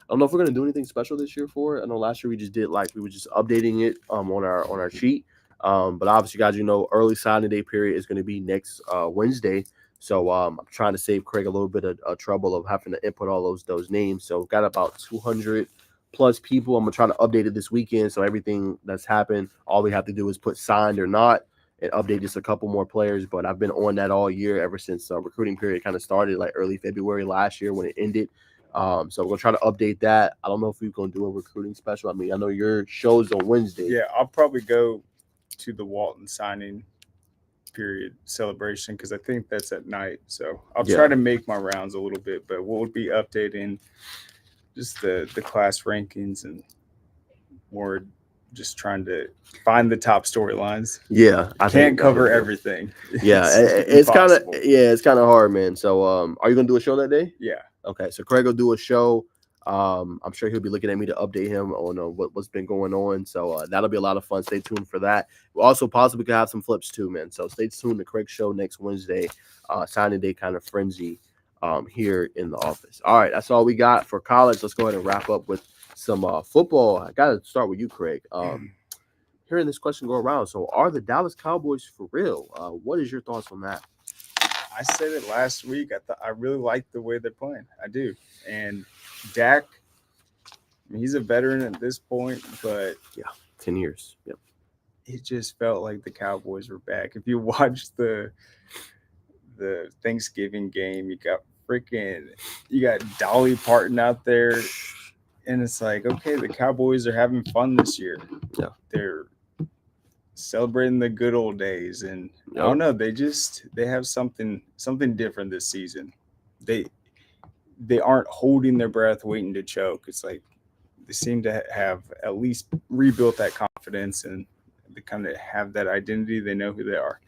don't know if we're gonna do anything special this year for it. I know last year we just did we were just updating it on our sheet. But obviously, guys, early signing day period is gonna be next Wednesday. So I'm trying to save Craig a little bit of trouble of having to input all those names. So we've got about 200 plus people. I'm gonna try to update it this weekend. So everything that's happened, all we have to do is put signed or not and update just a couple more players. But I've been on that all year ever since recruiting period kind of started, like early February last year when it ended. So we're gonna try to update that. I don't know if we're gonna do a recruiting special. I mean, I know your show's on Wednesday. Yeah, I'll probably go to the Walton signing period celebration because I think that's at night. So I'll try to make my rounds a little bit, but we'll be updating just the class rankings and more just trying to find the top storylines. Yeah, I can't cover everything. Yeah, it's kind of hard, man. So, are you gonna do a show that day? Yeah. Okay, so Craig will do a show. I'm sure he'll be looking at me to update him on what's been going on. So that'll be a lot of fun. Stay tuned for that. We'll also possibly could have some flips too, man. So stay tuned to Craig's show next Wednesday. Signing day kind of frenzy here in the office. All right, that's all we got for college. Let's go ahead and wrap up with some football. I gotta start with you, Craig. Hearing this question go around. So, are the Dallas Cowboys for real? What is your thoughts on that? I said it last week. I really like the way they're playing. I do. And Dak, I mean, he's a veteran at this point, but 10 years. Yep. It just felt like the Cowboys were back. If you watch the Thanksgiving game, you got Dolly Parton out there, and it's like, okay, the Cowboys are having fun this year. Yeah. They're celebrating the good old days, and I don't know, they have something different this season. They aren't holding their breath waiting to choke. It's like they seem to have at least rebuilt that confidence, and they kind of have that identity. They know who they are.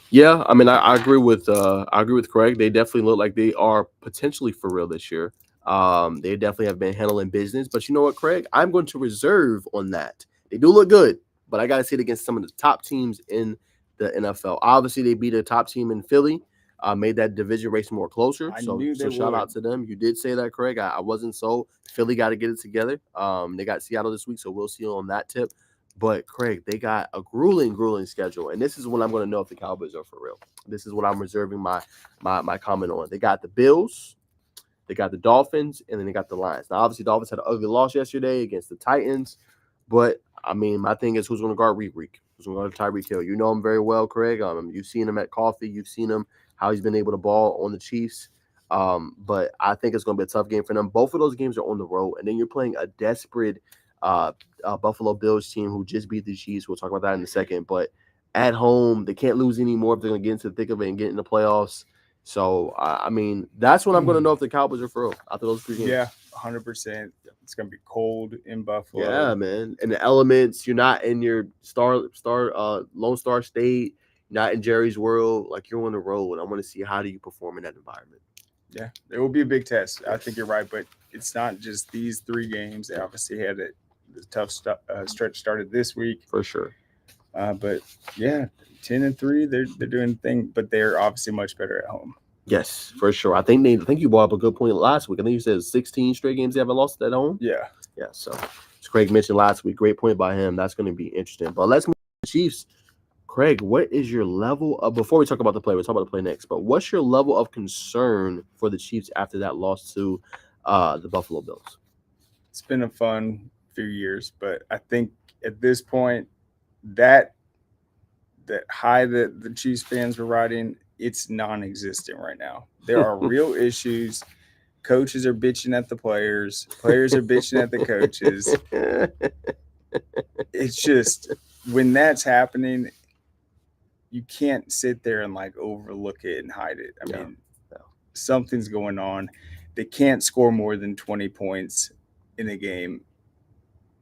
Yeah, I mean, I agree with Craig. They definitely look like they are potentially for real this year. They definitely have been handling business, but you know what, Craig? I'm going to reserve on that. They do look good, but I got to see it against some of the top teams in the NFL. Obviously, they beat a top team in Philly, made that division race more closer. So shout out to them. You did say that, Craig. I wasn't so. Philly got to get it together. They got Seattle this week, so we'll see on that tip. But, Craig, they got a grueling schedule, and this is when I'm going to know if the Cowboys are for real. This is what I'm reserving my comment on. They got the Bills, they got the Dolphins, and then they got the Lions. Now, obviously, the Dolphins had an ugly loss yesterday against the Titans, but, I mean, my thing is who's going to guard Reek? Who's going to guard Tyreek Hill? You know him very well, Craig. You've seen him at Coffee. You've seen him, how he's been able to ball on the Chiefs. But I think it's going to be a tough game for them. Both of those games are on the road, and then you're playing a desperate Buffalo Bills team who just beat the Chiefs. We'll talk about that in a second. But at home, they can't lose anymore if they're going to get into the thick of it and get in the playoffs. So, I mean, that's when I'm going to know if the Cowboys are for real after those 3 games. Yeah, 100%. It's going to be cold in Buffalo. Yeah, man. And the elements, you're not in your Lone Star State, not in Jerry's world. Like, you're on the road. I want to see how do you perform in that environment. Yeah, it will be a big test. I think you're right, but it's not just these 3 games. They obviously had the tough stretch started this week for sure. But yeah, 10-3, they're doing the thing, but they're obviously much better at home. Yes, for sure. I think you brought up a good point last week. I think you said 16 straight games they haven't lost at home. Yeah. So as Craig mentioned last week, great point by him. That's going to be interesting. But let's move to the Chiefs. Craig, what is your level of, before we talk about the play, we'll talk about the play next, but what's your level of concern for the Chiefs after that loss to the Buffalo Bills? It's been a fun few years, but I think at this point, that high that the Chiefs fans were riding, it's non-existent right now. There are real issues. Coaches are bitching at the players. Players are bitching at the coaches. It's just, when that's happening, you can't sit there and like overlook it and hide it. I mean, something's going on. They can't score more than 20 points in a game.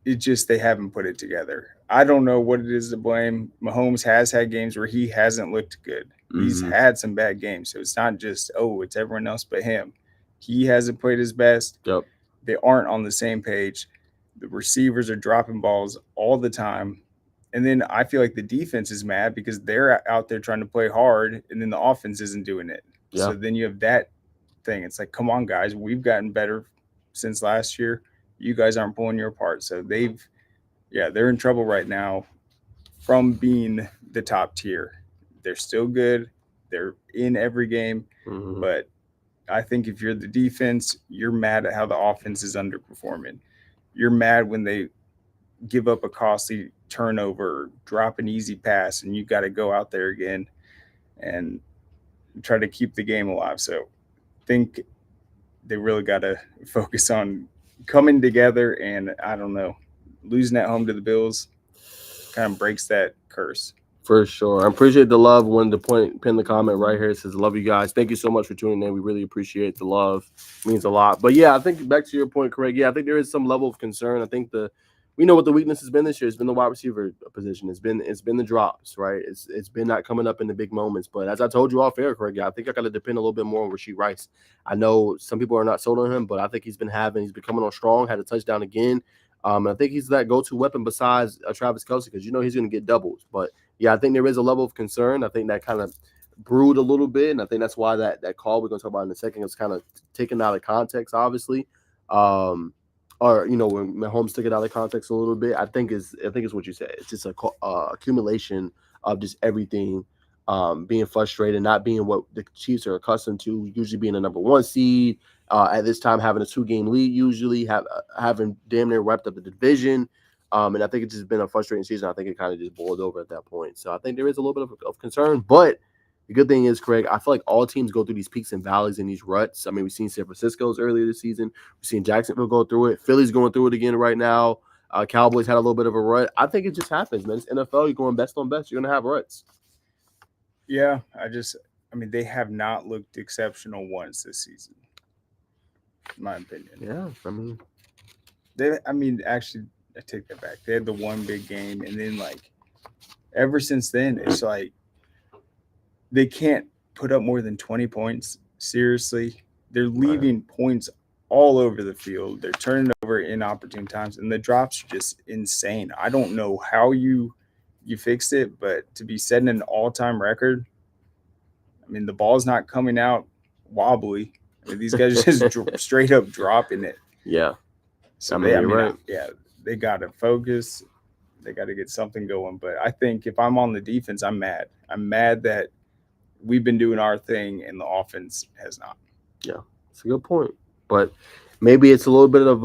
It just, they haven't put it together. I don't know what it is to blame. Mahomes has had games where he hasn't looked good. Mm-hmm. He's had some bad games. So it's not just, it's everyone else but him. He hasn't played his best. Yep. They aren't on the same page. The receivers are dropping balls all the time. And then I feel like the defense is mad because they're out there trying to play hard, and then the offense isn't doing it. Yeah. So then you have that thing. It's like, come on, guys. We've gotten better since last year. You guys aren't pulling your part. So they're in trouble right now from being the top tier. They're still good. They're in every game. Mm-hmm. But I think if you're the defense, you're mad at how the offense is underperforming. You're mad when they give up a costly turnover, drop an easy pass, and you got to go out there again and try to keep the game alive. So I think they really got to focus on coming together. And I don't know, losing at home to the Bills kind of breaks that curse. For sure. I appreciate the love. Wanted to pin the comment right here. It says, love you guys. Thank you so much for tuning in. We really appreciate the love. It means a lot. But yeah, I think back to your point, Craig. Yeah, I think there is some level of concern. I think we know what the weakness has been this year. It's been the wide receiver position. It's been the drops, right? It's been not coming up in the big moments. But as I told you off air, Craig, I think I gotta depend a little bit more on Rashee Rice. I know some people are not sold on him, but I think he's been coming on strong, had a touchdown again. I think he's that go-to weapon besides Travis Kelce, because you know he's going to get doubles. But yeah, I think there is a level of concern. I think that kind of brewed a little bit, and I think that's why that call we're going to talk about in a second is kind of taken out of context, obviously, or when Mahomes took it out of context a little bit. I think it's what you said. It's just a accumulation of just everything, being frustrated, not being what the Chiefs are accustomed to, usually being the number one seed. At this time, having a 2-game lead, usually having damn near wrapped up the division. And I think it's just been a frustrating season. I think it kind of just boiled over at that point. So I think there is a little bit of concern. But the good thing is, Craig, I feel like all teams go through these peaks and valleys and these ruts. I mean, we've seen San Francisco's earlier this season. We've seen Jacksonville go through it. Philly's going through it again right now. Cowboys had a little bit of a rut. I think it just happens, man. It's NFL. You're going best on best. You're going to have ruts. Yeah, I mean, they have not looked exceptional once this season, in my opinion. Yeah, actually, I take that back. They had the one big game, and then ever since then, it's like they can't put up more than 20 points. Seriously, they're leaving points all over the field. They're turning over inopportune times, and the drops are just insane. I don't know how you fixed it, but to be setting an all-time record, I mean, the ball's not coming out wobbly. I mean, these guys just straight up dropping it. Yeah. So they got to focus. They got to get something going. But I think if I'm on the defense, I'm mad. I'm mad that we've been doing our thing and the offense has not. Yeah, it's a good point. But maybe it's a little bit of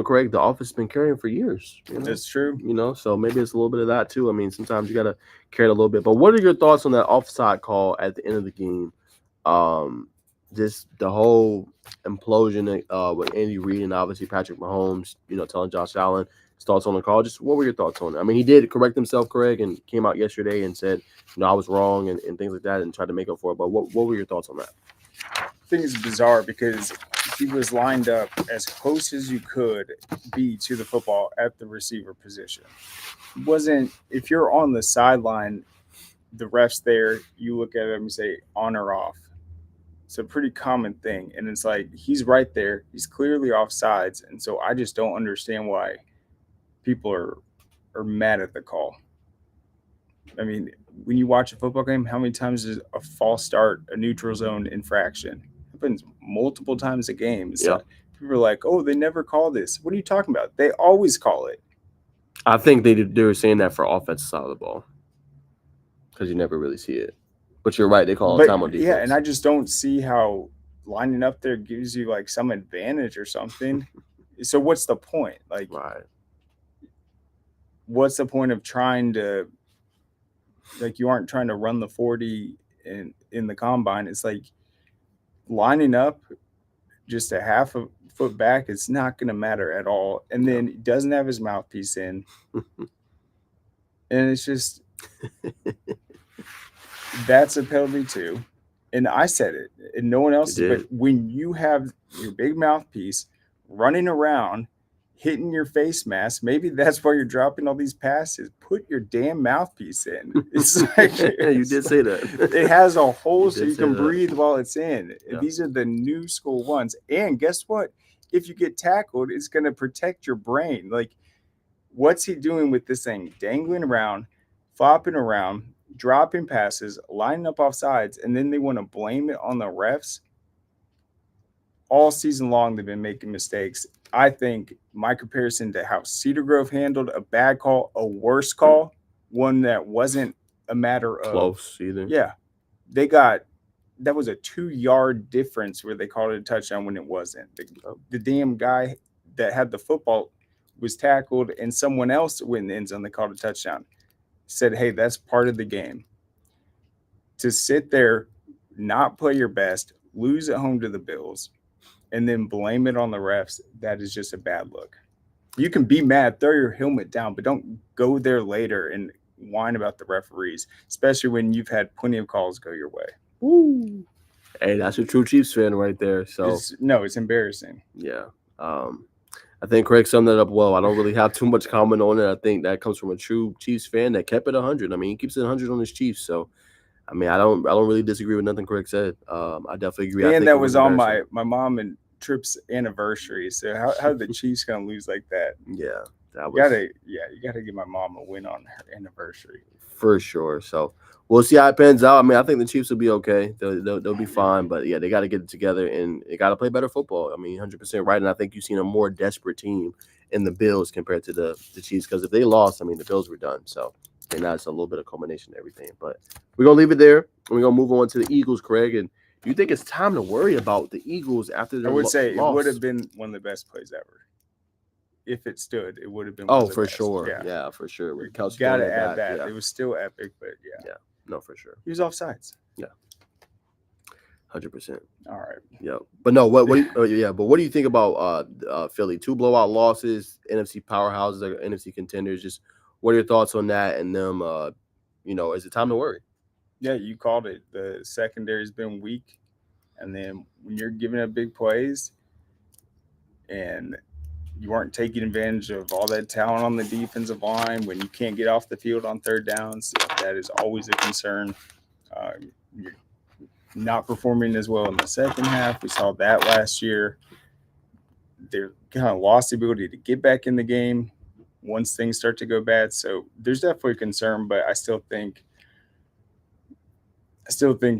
Craig, the offense has been carrying for years. That's true. So maybe it's a little bit of that too. I mean, sometimes you got to carry it a little bit. But what are your thoughts on that offside call at the end of the game? Just the whole implosion with Andy Reid and obviously Patrick Mahomes, telling Josh Allen his thoughts on the call. Just what were your thoughts on it? I mean, he did correct himself, Craig, and came out yesterday and said, I was wrong and things like that and tried to make up for it. But what were your thoughts on that? I think it's bizarre because he was lined up as close as you could be to the football at the receiver position. If you're on the sideline, the ref's there, you look at him and say on or off. It's a pretty common thing. And it's like, he's right there. He's clearly off sides. And so I just don't understand why people are mad at the call. I mean, when you watch a football game, how many times is a false start, a neutral zone infraction? It happens multiple times a game. So people are like, oh, they never call this. What are you talking about? They always call it. I think they were saying that for offensive side of the ball because you never really see it. But you're right. They call it time on defense. Yeah, and I just don't see how lining up there gives you some advantage or something. So what's the point? What's the point of trying to you aren't trying to run the 40 in the combine? It's like lining up just a half a foot back. It's not going to matter at all. And then he doesn't have his mouthpiece in. And it's just that's a penalty too. And I said it, and no one else did. But when you have your big mouthpiece running around, hitting your face mask, maybe that's why you're dropping all these passes. Put your damn mouthpiece in. It's you did say that. It has a hole so you can breathe while it's in. Yeah. These are the new school ones. And guess what? If you get tackled, it's going to protect your brain. What's he doing with this thing? Dangling around, flopping around, dropping passes, lining up off sides, and then they want to blame it on the refs. All season long, they've been making mistakes. I think my comparison to how Cedar Grove handled a bad call, a worse call, one that wasn't a matter of close either. Yeah, that was a 2-yard difference where they called it a touchdown when it wasn't. The damn guy that had the football was tackled, and someone else went in the end zone. They called a touchdown. Said, hey, that's part of the game. To sit there, not play your best, lose at home to the Bills, and then blame it on the refs, that is just a bad look. You can be mad, throw your helmet down, but don't go there later and whine about the referees, especially when you've had plenty of calls go your way. Woo. Hey, that's a true Chiefs fan right there. So it's embarrassing. Yeah. I think Craig summed that up well. I don't really have too much comment on it. I think that comes from a true Chiefs fan that kept it 100. I mean, he keeps it 100 on his Chiefs. So, I mean, I don't really disagree with nothing Craig said. I definitely agree. And that was on my mom and Tripp's anniversary. So how are the Chiefs gonna lose like that? Yeah, that was. You gotta give my mom a win on her anniversary for sure. So we'll see how it pans out. I mean, I think the Chiefs will be okay. They'll be fine. But yeah, they got to get it together and they got to play better football. I mean, 100% right. And I think you've seen a more desperate team in the Bills compared to the Chiefs, because if they lost, I mean, the Bills were done. So and now it's a little bit of culmination of everything. But we're gonna leave it there. We're gonna move on to the Eagles, Craig. And you think it's time to worry about the Eagles after their I would say loss? It would have been one of the best plays ever. If it stood, it would have been. Oh, for sure. Yeah, for sure. We got to add that. Yeah. It was still epic, but yeah. Yeah, no, for sure. He was offsides. Yeah, 100%. All right. Yeah, but no. What do you think about Philly? 2 blowout losses, NFC powerhouses, NFC contenders. Just what are your thoughts on that? And them, is it time to worry? Yeah, you called it. The secondary's been weak, and then when you're giving up big plays, and you weren't taking advantage of all that talent on the defensive line, when you can't get off the field on third downs, that is always a concern. You're not performing as well in the second half. We saw that last year. They're kind of lost the ability to get back in the game once things start to go bad. So there's definitely a concern, but I still think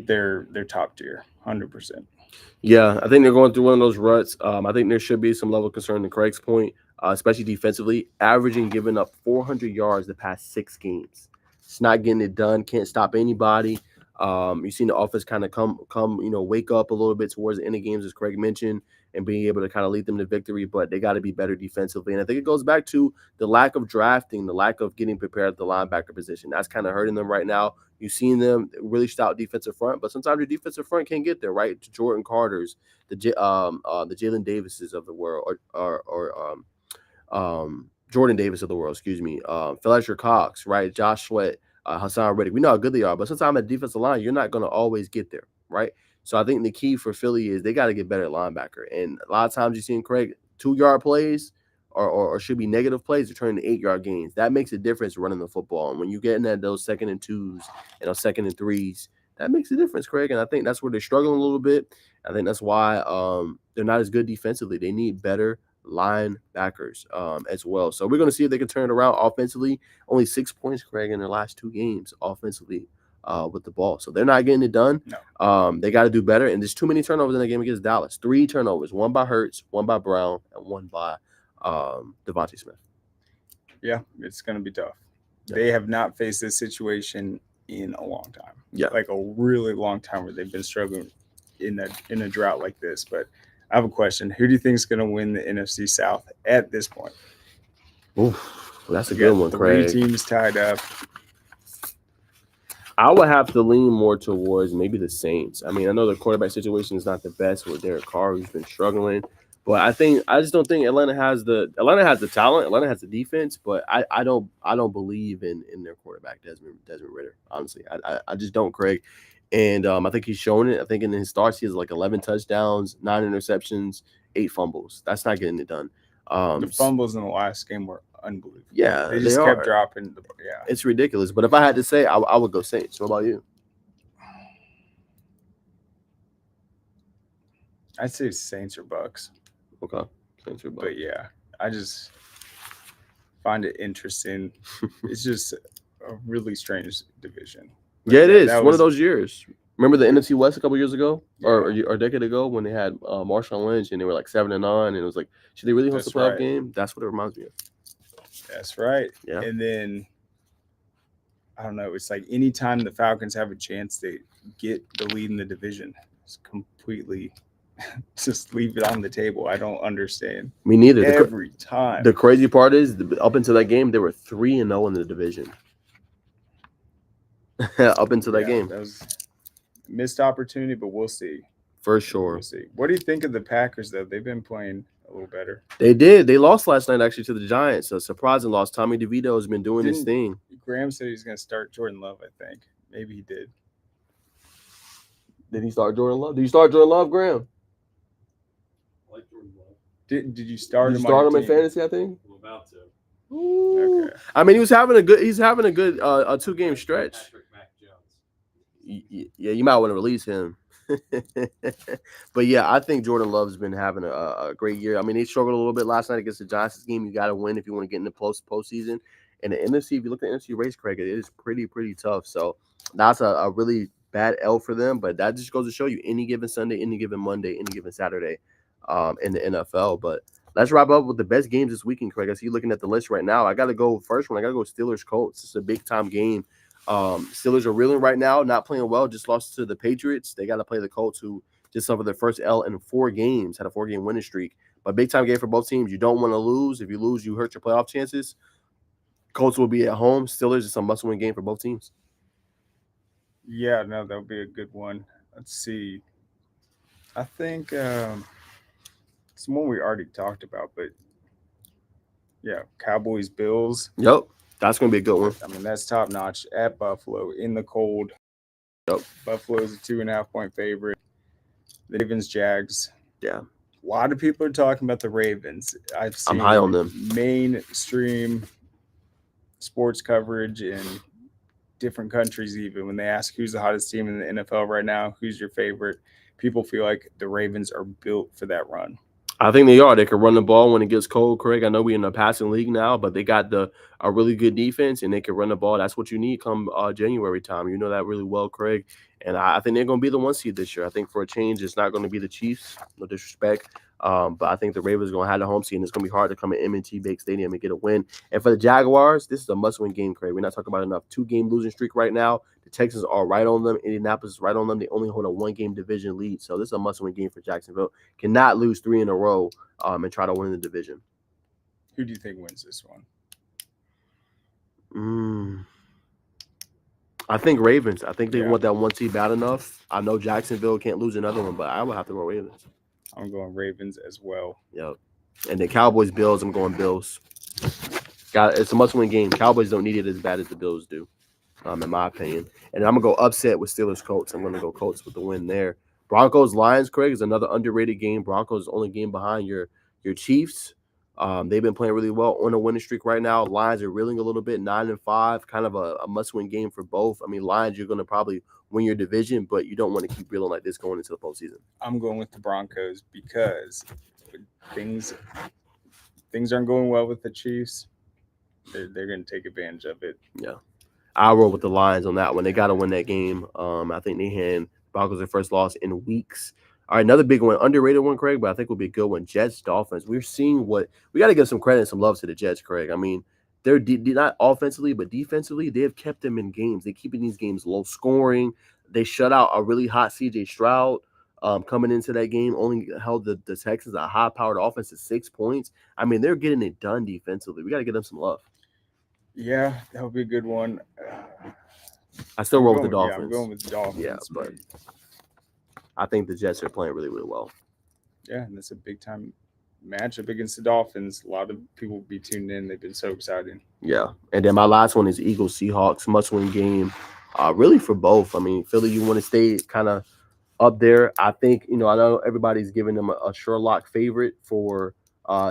they're top tier, 100%. Yeah, I think they're going through one of those ruts. I think there should be some level of concern to Craig's point, especially defensively, giving up 400 yards the past 6 games. It's not getting it done. Can't stop anybody. You've seen the offense kind of come, wake up a little bit towards the end of games, as Craig mentioned, and being able to kind of lead them to victory. But they got to be better defensively. And I think it goes back to the lack of drafting, the lack of getting prepared at the linebacker position. That's kind of hurting them right now. You've seen them really stout defensive front, but sometimes your defensive front can't get there, right? Jordan Carter's, the Jalen Davises of the world, or Jordan Davis of the world, excuse me, Fletcher Cox, right? Josh Sweat, Hassan Reddick. We know how good they are, but sometimes at defensive line, you're not going to always get there, right? So I think the key for Philly is they got to get better at linebacker. And a lot of times you've seen Craig 2-yard plays or should be negative plays to turn into 8-yard gains. That makes a difference running the football. And when you get in at those 2nd and 2s and those 2nd and 3s, that makes a difference, Craig. And I think that's where they're struggling a little bit. I think that's why they're not as good defensively. They need better linebackers as well. So we're going to see if they can turn it around offensively. Only 6 points, Craig, in their last 2 games offensively with the ball. So they're not getting it done. No. They got to do better. And there's too many turnovers in the game against Dallas. 3 turnovers, 1 by Hurts, 1 by Brown, and 1 by Devontae Smith. Yeah, it's going to be tough. Yeah. They have not faced this situation in a long time. Yeah, like a really long time where they've been struggling in a drought like this. But I have a question. Who do you think is going to win the NFC South at this point? Oof, that's a good one, Craig. 3 teams tied up. I would have to lean more towards maybe the Saints. I mean, I know the quarterback situation is not the best with Derek Carr, who's been struggling. But I just don't think Atlanta has the talent. Atlanta has the defense, but I don't believe in their quarterback, Desmond Ridder. Honestly, I just don't, Craig. And I think he's shown it. I think in his starts he has like 11 touchdowns, 9 interceptions, 8 fumbles. That's not getting it done. The fumbles in the last game were unbelievable. Yeah, they just kept dropping. Yeah, it's ridiculous. But if I had to say, I would go Saints. What about you? I'd say Saints or Bucks. Okay, Saints or Bucks. But yeah, I just find it interesting. It's just a really strange division. But yeah, it is. One of those years. Remember the NFC West a couple years ago, or a decade ago, when they had Marshawn Lynch and they were like 7-9, and it was like, should they really host a playoff game? That's what it reminds me of. That's right. Yeah. And then I don't know. It's like anytime the Falcons have a chance, they get the lead in the division. It's completely just leave it on the table. I don't understand. Me neither. Every time. The crazy part is, up until that game, they were 3-0 in the division. Up until that game, that was a missed opportunity, but we'll see. For sure. We'll see. What do you think of the Packers, though? They've been playing a little better. They did. They lost last night, actually, to the Giants. A surprising loss. Tommy DeVito has been doing his thing. Graham said he's going to start Jordan Love, I think. Maybe he did. Did he start Jordan Love? Did you start Jordan Love, Graham? I like Jordan Love. Did you start him? Start him in fantasy, I think. I'm about to. Ooh. Okay. I mean, he's having a good 2-game stretch. Patrick Mac Jones. Yeah, you might want to release him. But yeah, I think Jordan Love's been having a great year. I mean, he struggled a little bit last night against the Giants game. You got to win if you want to get in the postseason. And the NFC, if you look at the NFC race, Craig, it is pretty tough. So that's a really bad L for them. But that just goes to show you any given Sunday, any given Monday, any given Saturday in the NFL. But let's wrap up with the best games this weekend, Craig. I see you looking at the list right now. I got to go first one. I got to go Steelers-Colts. It's a big-time game. Steelers are reeling right now, not playing well, just lost to the Patriots. They got to play the Colts, who just suffered their first L in 4 games, had a 4-game winning streak. But big-time game for both teams. You don't want to lose. If you lose, you hurt your playoff chances. Colts will be at home. Steelers, it's a must-win game for both teams. Yeah, no, that'll be a good one. Let's see. I think it's one we already talked about, but yeah, Cowboys-Bills. Yep, that's going to be a good one. I mean, that's top-notch at Buffalo in the cold. Yep. Buffalo's a 2.5-point favorite. The Ravens-Jags. Yeah. A lot of people are talking about the Ravens. I'm high on them. Mainstream sports coverage in different countries, even when they ask who's the hottest team in the NFL right now, who's your favorite, people feel like the Ravens are built for that run. I think they are. They can run the ball when it gets cold, Craig. I know we're in a passing league now, but they got a really good defense, and they can run the ball. That's what you need come January time. You know that really well, Craig. And I think they're going to be the 1 seed this year. I think for a change, it's not going to be the Chiefs. No disrespect. But I think the Ravens are going to have the home seed, and it's going to be hard to come to M&T Bank Stadium and get a win. And for the Jaguars, this is a must-win game, Craig. We're not talking about enough. 2-game losing streak right now. The Texans are right on them. Indianapolis is right on them. They only hold a 1-game division lead. So this is a must-win game for Jacksonville. Cannot lose 3 in a row and try to win the division. Who do you think wins this one? I think Ravens. I think they want that 1 seed bad enough. I know Jacksonville can't lose another one, but I will have to go Ravens. I'm going Ravens as well. Yep. And the Cowboys, Bills, I'm going Bills. It's a must-win game. Cowboys don't need it as bad as the Bills do, in my opinion. And I'm going to go upset with Steelers-Colts. I'm going to go Colts with the win there. Broncos-Lions, Craig, is another underrated game. Broncos is the only game behind your Chiefs. They've been playing really well on a winning streak right now. Lions are reeling a little bit, 9-5, kind of a must-win game for both. I mean, Lions, you're going to probably win your division, but you don't want to keep reeling like this going into the postseason. I'm going with the Broncos because things aren't going well with the Chiefs. They're going to take advantage of it. Yeah. I'll roll with the Lions on that one. They got to win that game. I think they hand Broncos their first loss in weeks. All right, another big one, underrated one, Craig, but I think will be a good one. Jets, Dolphins. We're seeing we got to give some credit and some love to the Jets, Craig. I mean, they're not offensively, but defensively, they have kept them in games. They're keeping these games low scoring. They shut out a really hot C.J. Stroud coming into that game, only held the Texans a high-powered offense to 6 points. I mean, they're getting it done defensively. We got to give them some love. Yeah, that would be a good one. I still roll with the Dolphins. Yeah, I'm going with the Dolphins. Yeah, but I think the Jets are playing really, really well. Yeah, and it's a big-time matchup against the Dolphins. A lot of people will be tuned in. They've been so exciting. Yeah, and then my last one is Eagles-Seahawks, must-win game, really for both. I mean, Philly, you want to stay kind of up there. I think, I know everybody's giving them a Sherlock favorite for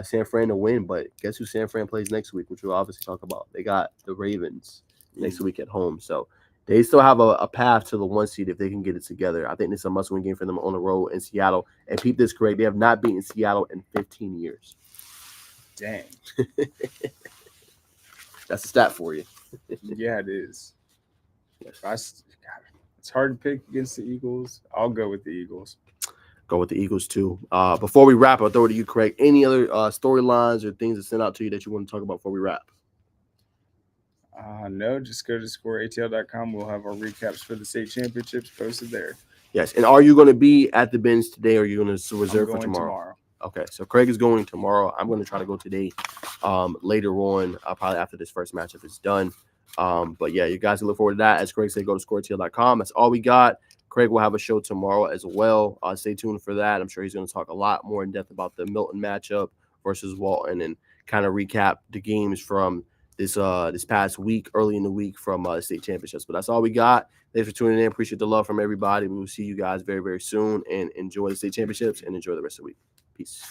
San Fran to win, but guess who San Fran plays next week, which we'll obviously talk about. They got the Ravens next week at home, so they still have a path to the 1 seed if they can get it together. I think this is a must-win game for them on the road in Seattle. And keep this correct, they have not beaten Seattle in 15 years. Dang. That's a stat for you. Yeah, it is. Yes. It's hard to pick against the Eagles. I'll go with the Eagles. Go with the Eagles, too. Before we wrap, I'll throw it to you, Craig. Any other storylines or things that stand out to you that you want to talk about before we wrap? No, just go to scoreatl.com. We'll have our recaps for the state championships posted there. Yes, and are you going to be at the Benz today, or are you going to reserve for tomorrow? Tomorrow. Okay, so Craig is going tomorrow. I'm going to try to go today. Later on, probably after this first matchup is done. But yeah, you guys can look forward to that. As Craig said, go to scoreatl.com. That's all we got. Craig will have a show tomorrow as well. Stay tuned for that. I'm sure he's going to talk a lot more in depth about the Milton matchup versus Walton and kind of recap the games from this past week, early in the week from the state championships. But that's all we got. Thanks for tuning in. Appreciate the love from everybody. We will see you guys very, very soon, and enjoy the state championships and enjoy the rest of the week. Peace.